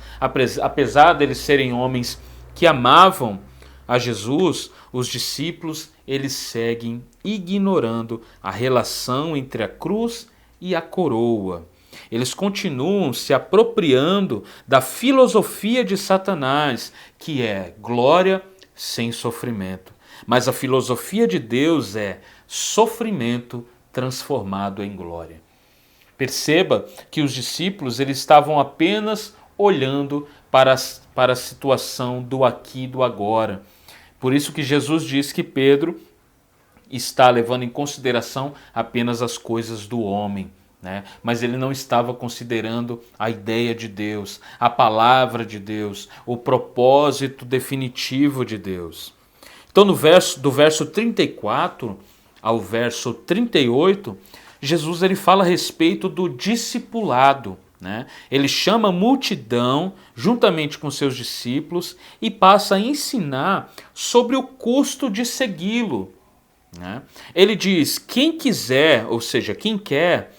apesar deles serem homens que amavam a Jesus, os discípulos eles seguem ignorando a relação entre a cruz e a coroa. Eles continuam se apropriando da filosofia de Satanás, que é glória sem sofrimento. Mas a filosofia de Deus é sofrimento transformado em glória. Perceba que os discípulos eles estavam apenas olhando para a situação do aqui e do agora. Por isso que Jesus diz que Pedro está levando em consideração apenas as coisas do homem, né? Mas ele não estava considerando a ideia de Deus, a palavra de Deus, o propósito definitivo de Deus. Então, do verso 34 ao verso 38, Jesus ele fala a respeito do discipulado, né? Ele chama a multidão juntamente com seus discípulos e passa a ensinar sobre o custo de segui-lo, né? Ele diz, quem quiser, ou seja, quem quer,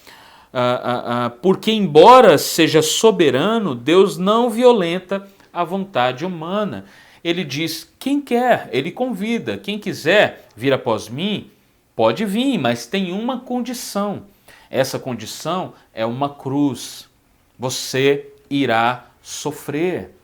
porque embora seja soberano, Deus não violenta a vontade humana. Ele diz, quem quer, ele convida, quem quiser vir após mim, pode vir, mas tem uma condição. Essa condição é uma cruz. Você irá sofrer,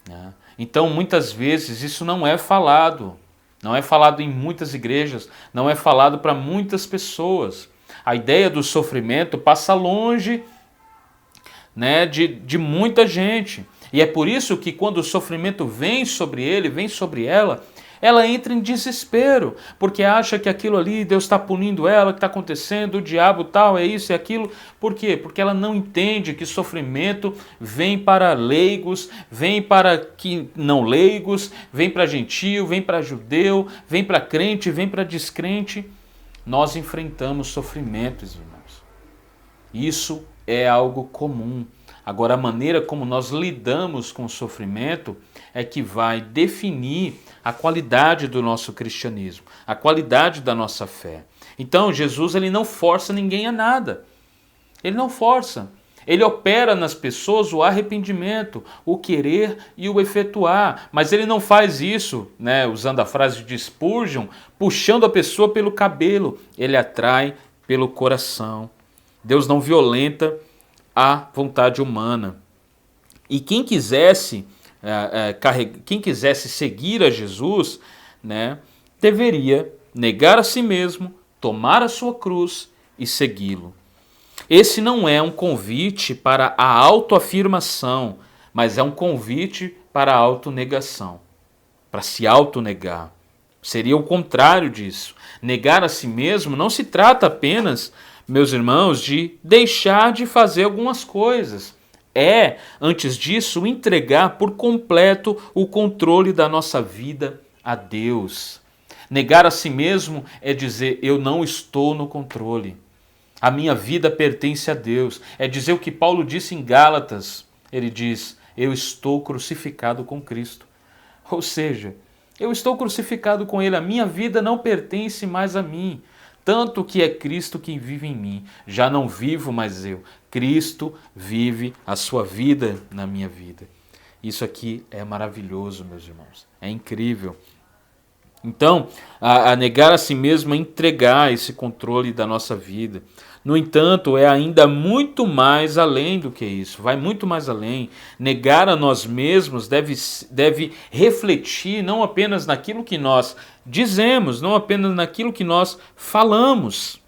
né? Então, muitas vezes, isso não é falado. Não é falado em muitas igrejas, não é falado para muitas pessoas. A ideia do sofrimento passa longe, né, de muita gente. E é por isso que quando o sofrimento vem sobre ele, vem sobre ela entra em desespero, porque acha que aquilo ali, Deus está punindo ela, que está acontecendo, o diabo tal, é isso e aquilo. Por quê? Porque ela não entende que sofrimento vem para leigos, vem para que não leigos, vem para gentio, vem para judeu, vem para crente, vem para descrente. Nós enfrentamos sofrimentos, irmãos. Isso é algo comum. Agora, a maneira como nós lidamos com o sofrimento é que vai definir a qualidade do nosso cristianismo, a qualidade da nossa fé. Então, Jesus ele não força ninguém a nada. Ele não força. Ele opera nas pessoas o arrependimento, o querer e o efetuar. Mas ele não faz isso, né, usando a frase de Spurgeon, puxando a pessoa pelo cabelo. Ele atrai pelo coração. Deus não violenta a vontade humana. E quem quisesse seguir a Jesus, né, deveria negar a si mesmo, tomar a sua cruz e segui-lo. Esse não é um convite para a autoafirmação, mas é um convite para a autonegação, para se autonegar. Seria o contrário disso. Negar a si mesmo não se trata apenas, meus irmãos, de deixar de fazer algumas coisas. É, antes disso, entregar por completo o controle da nossa vida a Deus. Negar a si mesmo é dizer, eu não estou no controle. A minha vida pertence a Deus. É dizer o que Paulo disse em Gálatas. Ele diz, eu estou crucificado com Cristo. Ou seja, eu estou crucificado com Ele. A minha vida não pertence mais a mim. Tanto que é Cristo quem vive em mim. Já não vivo mais eu. Cristo vive a sua vida na minha vida. Isso aqui é maravilhoso, meus irmãos. É incrível. Então, a negar a si mesmo é entregar esse controle da nossa vida. No entanto, é ainda muito mais além do que isso. Vai muito mais além. Negar a nós mesmos deve refletir não apenas naquilo que nós dizemos, não apenas naquilo que nós falamos.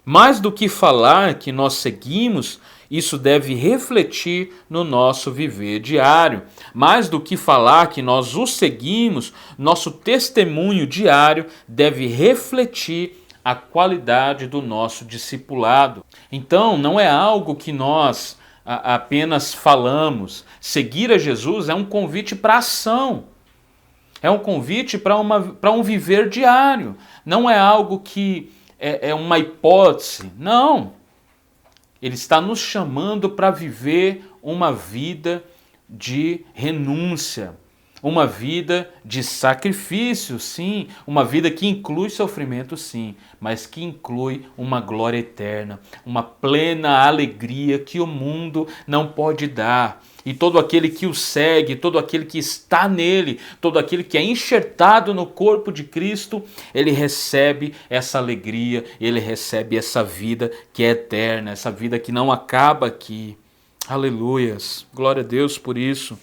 Mais do que falar que nós seguimos, isso deve refletir no nosso viver diário. Mais do que falar que nós o seguimos, nosso testemunho diário deve refletir a qualidade do nosso discipulado. Então, não é algo que nós apenas falamos. Seguir a Jesus é um convite para ação. É um convite para um viver diário. Não é algo que é uma hipótese. Não. Ele está nos chamando para viver uma vida de renúncia, uma vida de sacrifício, sim, uma vida que inclui sofrimento, sim, mas que inclui uma glória eterna, uma plena alegria que o mundo não pode dar. E todo aquele que o segue, todo aquele que está nele, todo aquele que é enxertado no corpo de Cristo, ele recebe essa alegria, ele recebe essa vida que é eterna, essa vida que não acaba aqui. Aleluias, glória a Deus por isso.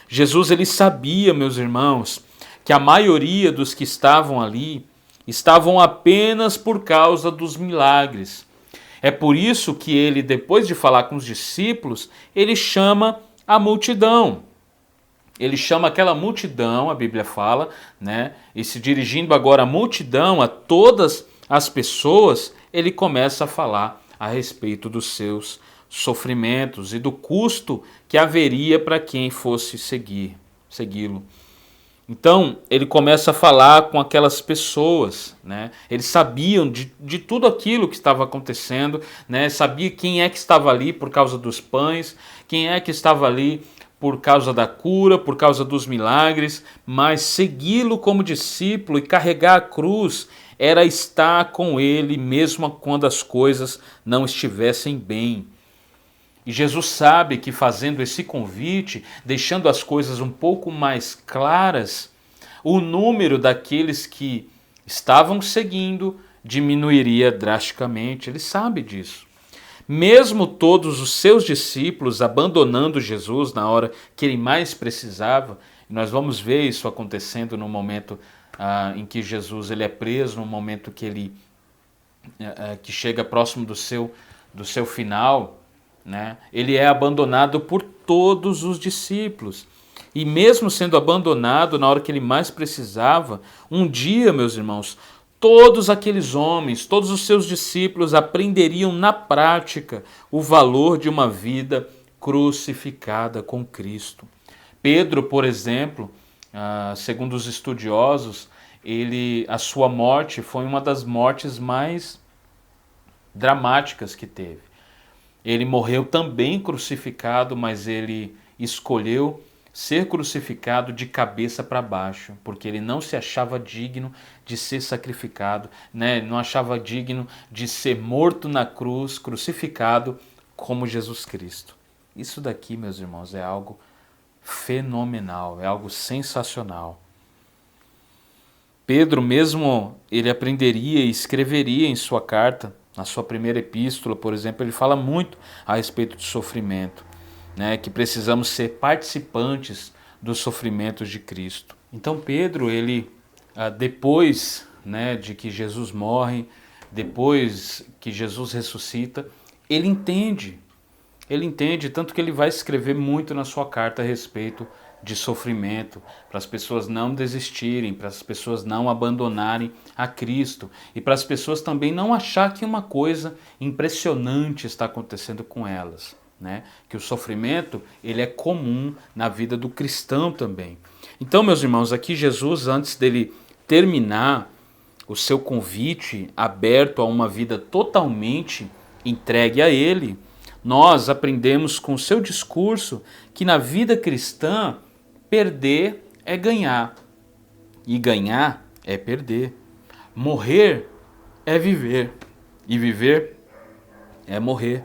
Jesus ele sabia, meus irmãos, que a maioria dos que estavam ali estavam apenas por causa dos milagres. É por isso que ele, depois de falar com os discípulos, ele chama a multidão. Ele chama aquela multidão, a Bíblia fala, né? E se dirigindo agora à multidão, a todas as pessoas, ele começa a falar a respeito dos seus sofrimentos e do custo que haveria para quem fosse segui-lo. Então, ele começa a falar com aquelas pessoas, né? Eles sabiam de tudo aquilo que estava acontecendo, né? Sabia quem é que estava ali por causa dos pães, quem é que estava ali por causa da cura, por causa dos milagres, mas segui-lo como discípulo e carregar a cruz era estar com ele mesmo quando as coisas não estivessem bem. E Jesus sabe que fazendo esse convite, deixando as coisas um pouco mais claras, o número daqueles que estavam seguindo diminuiria drasticamente. Ele sabe disso. Mesmo todos os seus discípulos abandonando Jesus na hora que ele mais precisava, e nós vamos ver isso acontecendo no momento em que Jesus ele é preso, no momento que ele que chega próximo do seu final, né? Ele é abandonado por todos os discípulos. E mesmo sendo abandonado na hora que ele mais precisava, um dia, meus irmãos, todos aqueles homens, todos os seus discípulos aprenderiam na prática o valor de uma vida crucificada com Cristo. Pedro, por exemplo, segundo os estudiosos, a sua morte foi uma das mortes mais dramáticas que teve. Ele morreu também crucificado, mas ele escolheu ser crucificado de cabeça para baixo, porque ele não se achava digno de ser sacrificado, né? Não achava digno de ser morto na cruz, crucificado como Jesus Cristo. Isso daqui, meus irmãos, é algo fenomenal, é algo sensacional. Pedro mesmo, ele aprenderia e escreveria em sua carta, na sua primeira epístola, por exemplo, ele fala muito a respeito do sofrimento, né, que precisamos ser participantes dos sofrimentos de Cristo. Então Pedro, ele depois, né, de que Jesus morre, depois que Jesus ressuscita, ele entende, tanto que ele vai escrever muito na sua carta a respeito de sofrimento, para as pessoas não desistirem, para as pessoas não abandonarem a Cristo e para as pessoas também não achar que uma coisa impressionante está acontecendo com elas, né? Que o sofrimento ele é comum na vida do cristão também. Então, meus irmãos, aqui Jesus, antes dele terminar o seu convite aberto a uma vida totalmente entregue a ele, nós aprendemos com o seu discurso que na vida cristã perder é ganhar e ganhar é perder. Morrer é viver e viver é morrer.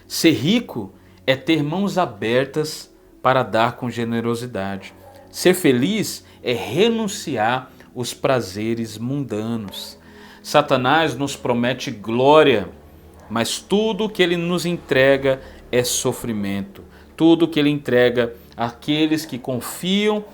Ser rico é ter mãos abertas para dar com generosidade. Ser feliz é renunciar os prazeres mundanos. Satanás nos promete glória, mas tudo que ele nos entrega é sofrimento. Tudo que ele entrega àqueles que confiam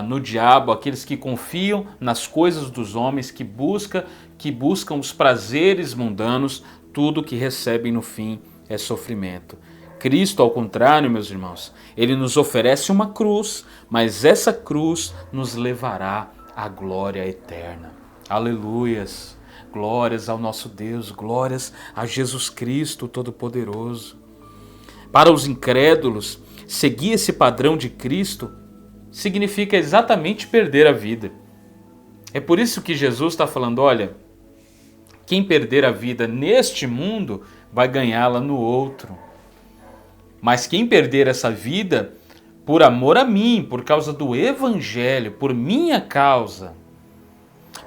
no diabo, aqueles que confiam nas coisas dos homens, que buscam os prazeres mundanos, tudo que recebem no fim é sofrimento. Cristo, ao contrário, meus irmãos, ele nos oferece uma cruz, mas essa cruz nos levará à glória eterna. Aleluias! Glórias ao nosso Deus, glórias a Jesus Cristo Todo-Poderoso. Para os incrédulos, seguir esse padrão de Cristo significa exatamente perder a vida. É por isso que Jesus está falando, olha, quem perder a vida neste mundo vai ganhá-la no outro. Mas quem perder essa vida por amor a mim, por causa do Evangelho, por minha causa.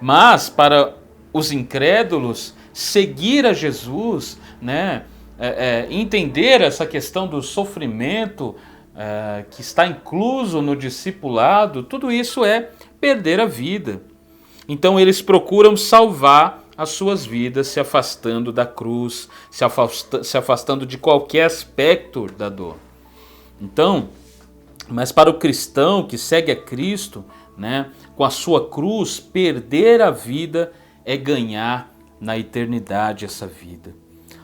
Mas para os incrédulos, seguir a Jesus, né, entender essa questão do sofrimento que está incluso no discipulado, tudo isso é perder a vida. Então eles procuram salvar as suas vidas se afastando da cruz, se afastando de qualquer aspecto da dor. Então, mas para o cristão que segue a Cristo, né, com a sua cruz, perder a vida é ganhar na eternidade essa vida.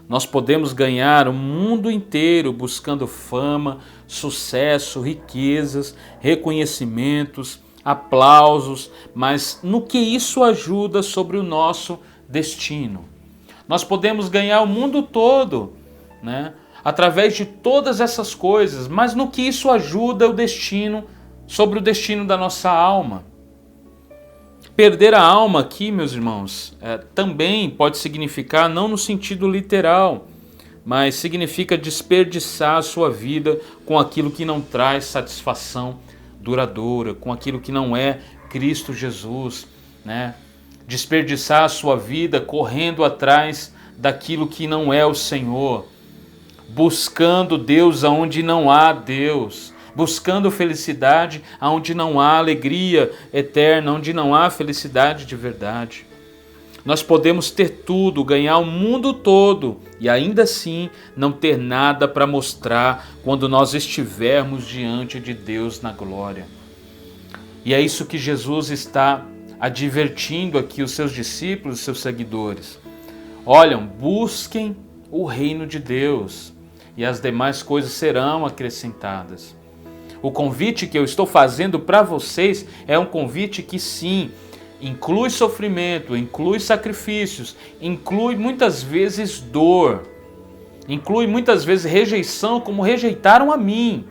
Nós podemos ganhar o mundo inteiro buscando fama, sucesso, riquezas, reconhecimentos, aplausos, mas no que isso ajuda sobre o nosso destino? Nós podemos ganhar o mundo todo, né? Através de todas essas coisas, mas no que isso ajuda o destino, sobre o destino da nossa alma. Perder a alma aqui, meus irmãos, também pode significar, não no sentido literal, mas significa desperdiçar a sua vida com aquilo que não traz satisfação duradoura, com aquilo que não é Cristo Jesus, né? Desperdiçar a sua vida correndo atrás daquilo que não é o Senhor, buscando Deus aonde não há Deus, buscando felicidade aonde não há alegria eterna, onde não há felicidade de verdade. Nós podemos ter tudo, ganhar o mundo todo e ainda assim não ter nada para mostrar quando nós estivermos diante de Deus na glória. E é isso que Jesus está advertindo aqui os seus discípulos, os seus seguidores. Olhem, busquem o reino de Deus e as demais coisas serão acrescentadas. O convite que eu estou fazendo para vocês é um convite que sim, inclui sofrimento, inclui sacrifícios, inclui muitas vezes dor, inclui muitas vezes rejeição, como rejeitaram a mim,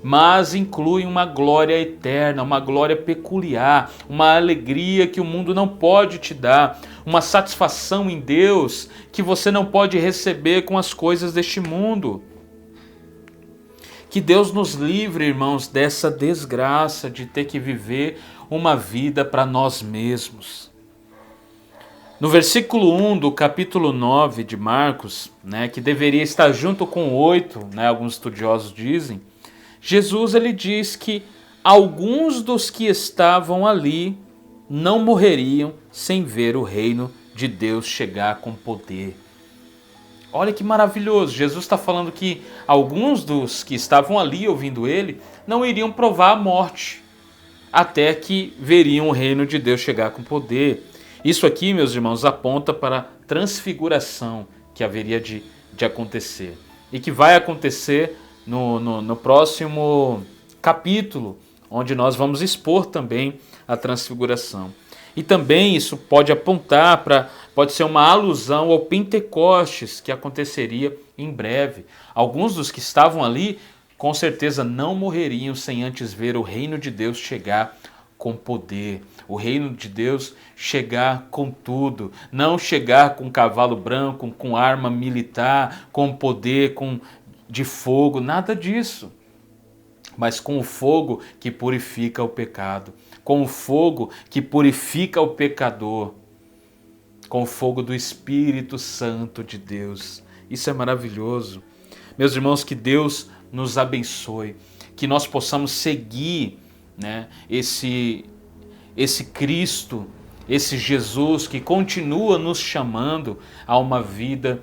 mas inclui uma glória eterna, uma glória peculiar, uma alegria que o mundo não pode te dar, uma satisfação em Deus que você não pode receber com as coisas deste mundo. Que Deus nos livre, irmãos, dessa desgraça de ter que viver uma vida para nós mesmos. No versículo 1 do capítulo 9 de Marcos, né, que deveria estar junto com o 8, né, alguns estudiosos dizem, Jesus ele diz que alguns dos que estavam ali não morreriam sem ver o reino de Deus chegar com poder. Olha que maravilhoso, Jesus está falando que alguns dos que estavam ali ouvindo ele não iriam provar a morte, até que veriam o reino de Deus chegar com poder. Isso aqui, meus irmãos, aponta para a transfiguração que haveria de acontecer. E que vai acontecer no próximo capítulo, onde nós vamos expor também a transfiguração. E também isso pode apontar pode ser uma alusão ao Pentecostes que aconteceria em breve. Alguns dos que estavam ali com certeza não morreriam sem antes ver o reino de Deus chegar com poder. O reino de Deus chegar com tudo. Não chegar com cavalo branco, com arma militar, com poder, de fogo, nada disso. Mas com o fogo que purifica o pecado. Com o fogo que purifica o pecador. Com o fogo do Espírito Santo de Deus. Isso é maravilhoso. Meus irmãos, que Deus nos abençoe, que nós possamos seguir, né, esse Cristo, esse Jesus que continua nos chamando a uma vida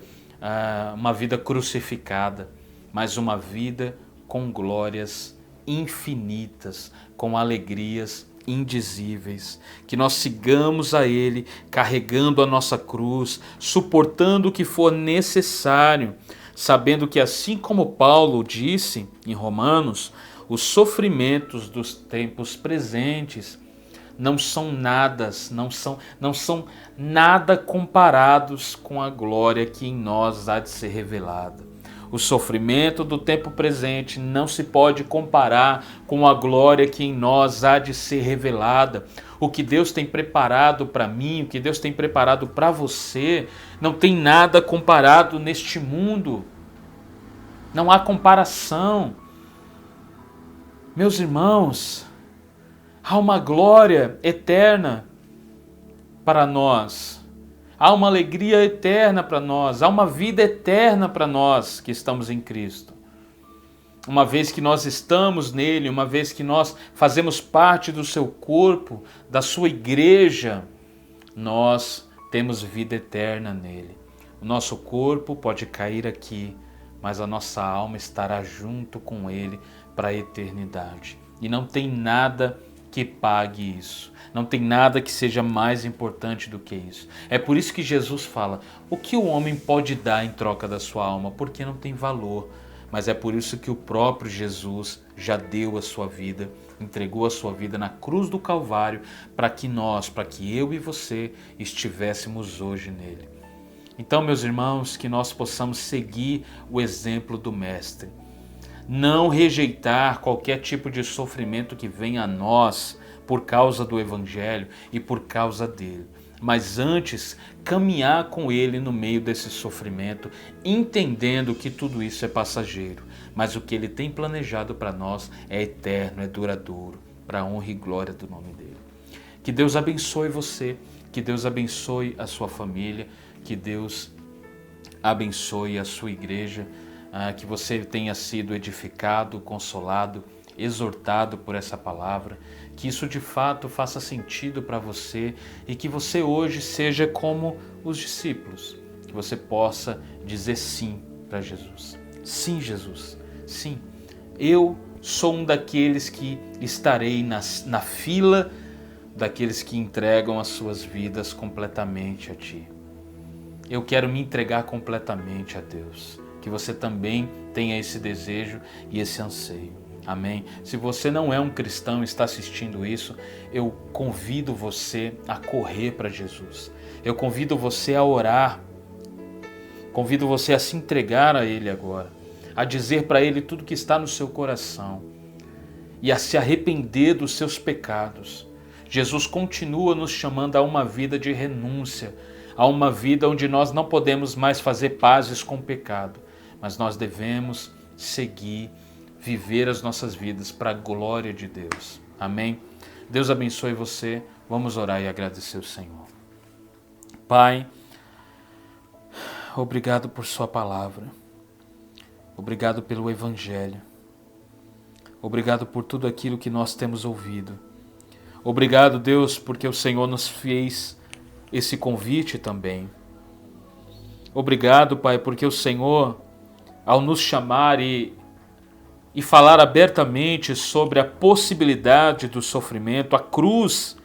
crucificada, mas uma vida com glórias infinitas, com alegrias indizíveis. Que nós sigamos a Ele, carregando a nossa cruz, suportando o que for necessário, sabendo que assim como Paulo disse em Romanos, os sofrimentos dos tempos presentes não são nada comparados com a glória que em nós há de ser revelada. O sofrimento do tempo presente não se pode comparar com a glória que em nós há de ser revelada. O que Deus tem preparado para mim, o que Deus tem preparado para você, não tem nada comparado neste mundo. Não há comparação. Meus irmãos, há uma glória eterna para nós. Há uma alegria eterna para nós. Há uma vida eterna para nós que estamos em Cristo. Uma vez que nós estamos nele, uma vez que nós fazemos parte do seu corpo, da sua igreja, nós temos vida eterna nele. O nosso corpo pode cair aqui, mas a nossa alma estará junto com ele para a eternidade. E não tem nada que pague isso. Não tem nada que seja mais importante do que isso. É por isso que Jesus fala, o que o homem pode dar em troca da sua alma? Porque não tem valor. Mas é por isso que o próprio Jesus já deu a sua vida, entregou a sua vida na cruz do Calvário, para que eu e você estivéssemos hoje nele. Então, meus irmãos, que nós possamos seguir o exemplo do Mestre. Não rejeitar qualquer tipo de sofrimento que venha a nós por causa do Evangelho e por causa dele. Mas antes, caminhar com ele no meio desse sofrimento, entendendo que tudo isso é passageiro. Mas o que ele tem planejado para nós é eterno, é duradouro, para a honra e glória do nome dele. Que Deus abençoe você, que Deus abençoe a sua família, que Deus abençoe a sua igreja, que você tenha sido edificado, consolado, exortado por essa palavra, que isso de fato faça sentido para você e que você hoje seja como os discípulos, que você possa dizer sim para Jesus. Sim, Jesus, sim, eu sou um daqueles que estarei na fila daqueles que entregam as suas vidas completamente a Ti. Eu quero me entregar completamente a Deus. Que você também tenha esse desejo e esse anseio. Amém? Se você não é um cristão e está assistindo isso, eu convido você a correr para Jesus. Eu convido você a orar. Convido você a se entregar a Ele agora. A dizer para Ele tudo que está no seu coração. E a se arrepender dos seus pecados. Jesus continua nos chamando a uma vida de renúncia, a uma vida onde nós não podemos mais fazer pazes com o pecado, mas nós devemos seguir, viver as nossas vidas para a glória de Deus. Amém? Deus abençoe você. Vamos orar e agradecer o Senhor. Pai, obrigado por sua palavra. Obrigado pelo Evangelho. Obrigado por tudo aquilo que nós temos ouvido. Obrigado, Deus, porque o Senhor nos fez esse convite também. Obrigado, Pai, porque o Senhor, ao nos chamar e falar abertamente sobre a possibilidade do sofrimento, a cruz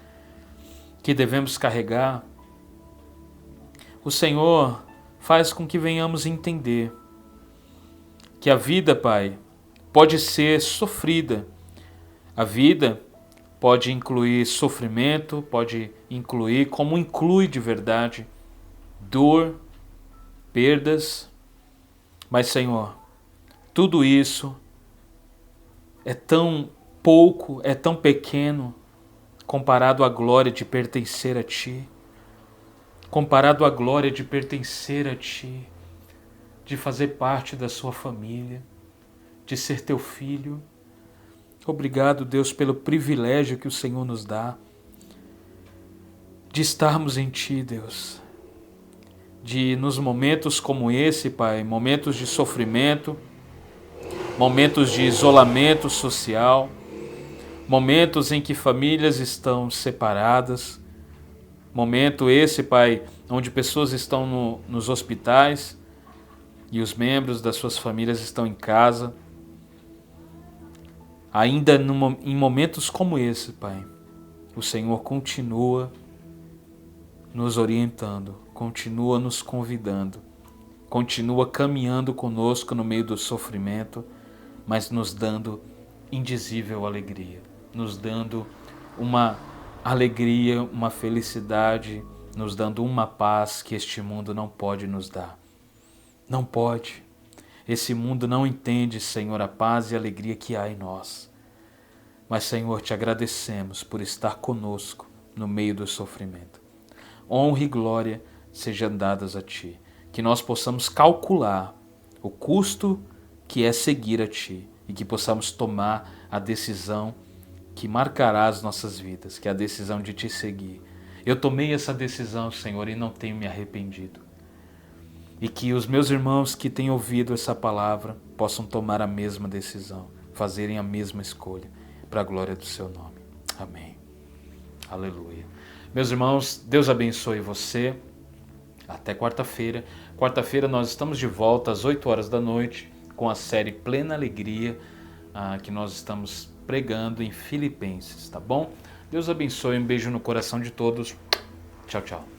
que devemos carregar, o Senhor faz com que venhamos entender que a vida, Pai, pode ser sofrida. A vida pode incluir sofrimento, pode incluir, como inclui de verdade, dor, perdas. Mas, Senhor, tudo isso é tão pouco, é tão pequeno, comparado à glória de pertencer a Ti. Comparado à glória de pertencer a Ti, de fazer parte da Sua família, de ser Teu filho. Obrigado, Deus, pelo privilégio que o Senhor nos dá de estarmos em Ti, Deus. De nos momentos como esse, Pai, momentos de sofrimento, momentos de isolamento social, momentos em que famílias estão separadas, momento esse, Pai, onde pessoas estão nos hospitais e os membros das suas famílias estão em casa. Ainda em momentos como esse, Pai, o Senhor continua nos orientando, continua nos convidando, continua caminhando conosco no meio do sofrimento, mas nos dando indizível alegria, nos dando uma alegria, uma felicidade, nos dando uma paz que este mundo não pode nos dar. Não pode. Esse mundo não entende, Senhor, a paz e a alegria que há em nós. Mas, Senhor, te agradecemos por estar conosco no meio do sofrimento. Honra e glória sejam dadas a Ti. Que nós possamos calcular o custo que é seguir a Ti e que possamos tomar a decisão que marcará as nossas vidas, que é a decisão de Te seguir. Eu tomei essa decisão, Senhor, e não tenho me arrependido. E que os meus irmãos que têm ouvido essa palavra possam tomar a mesma decisão, fazerem a mesma escolha, para a glória do Seu nome. Amém. Aleluia. Meus irmãos, Deus abençoe você. Até quarta-feira. Quarta-feira nós estamos de volta às 8 horas da noite com a série Plena Alegria, que nós estamos pregando em Filipenses, tá bom? Deus abençoe, um beijo no coração de todos. Tchau, tchau.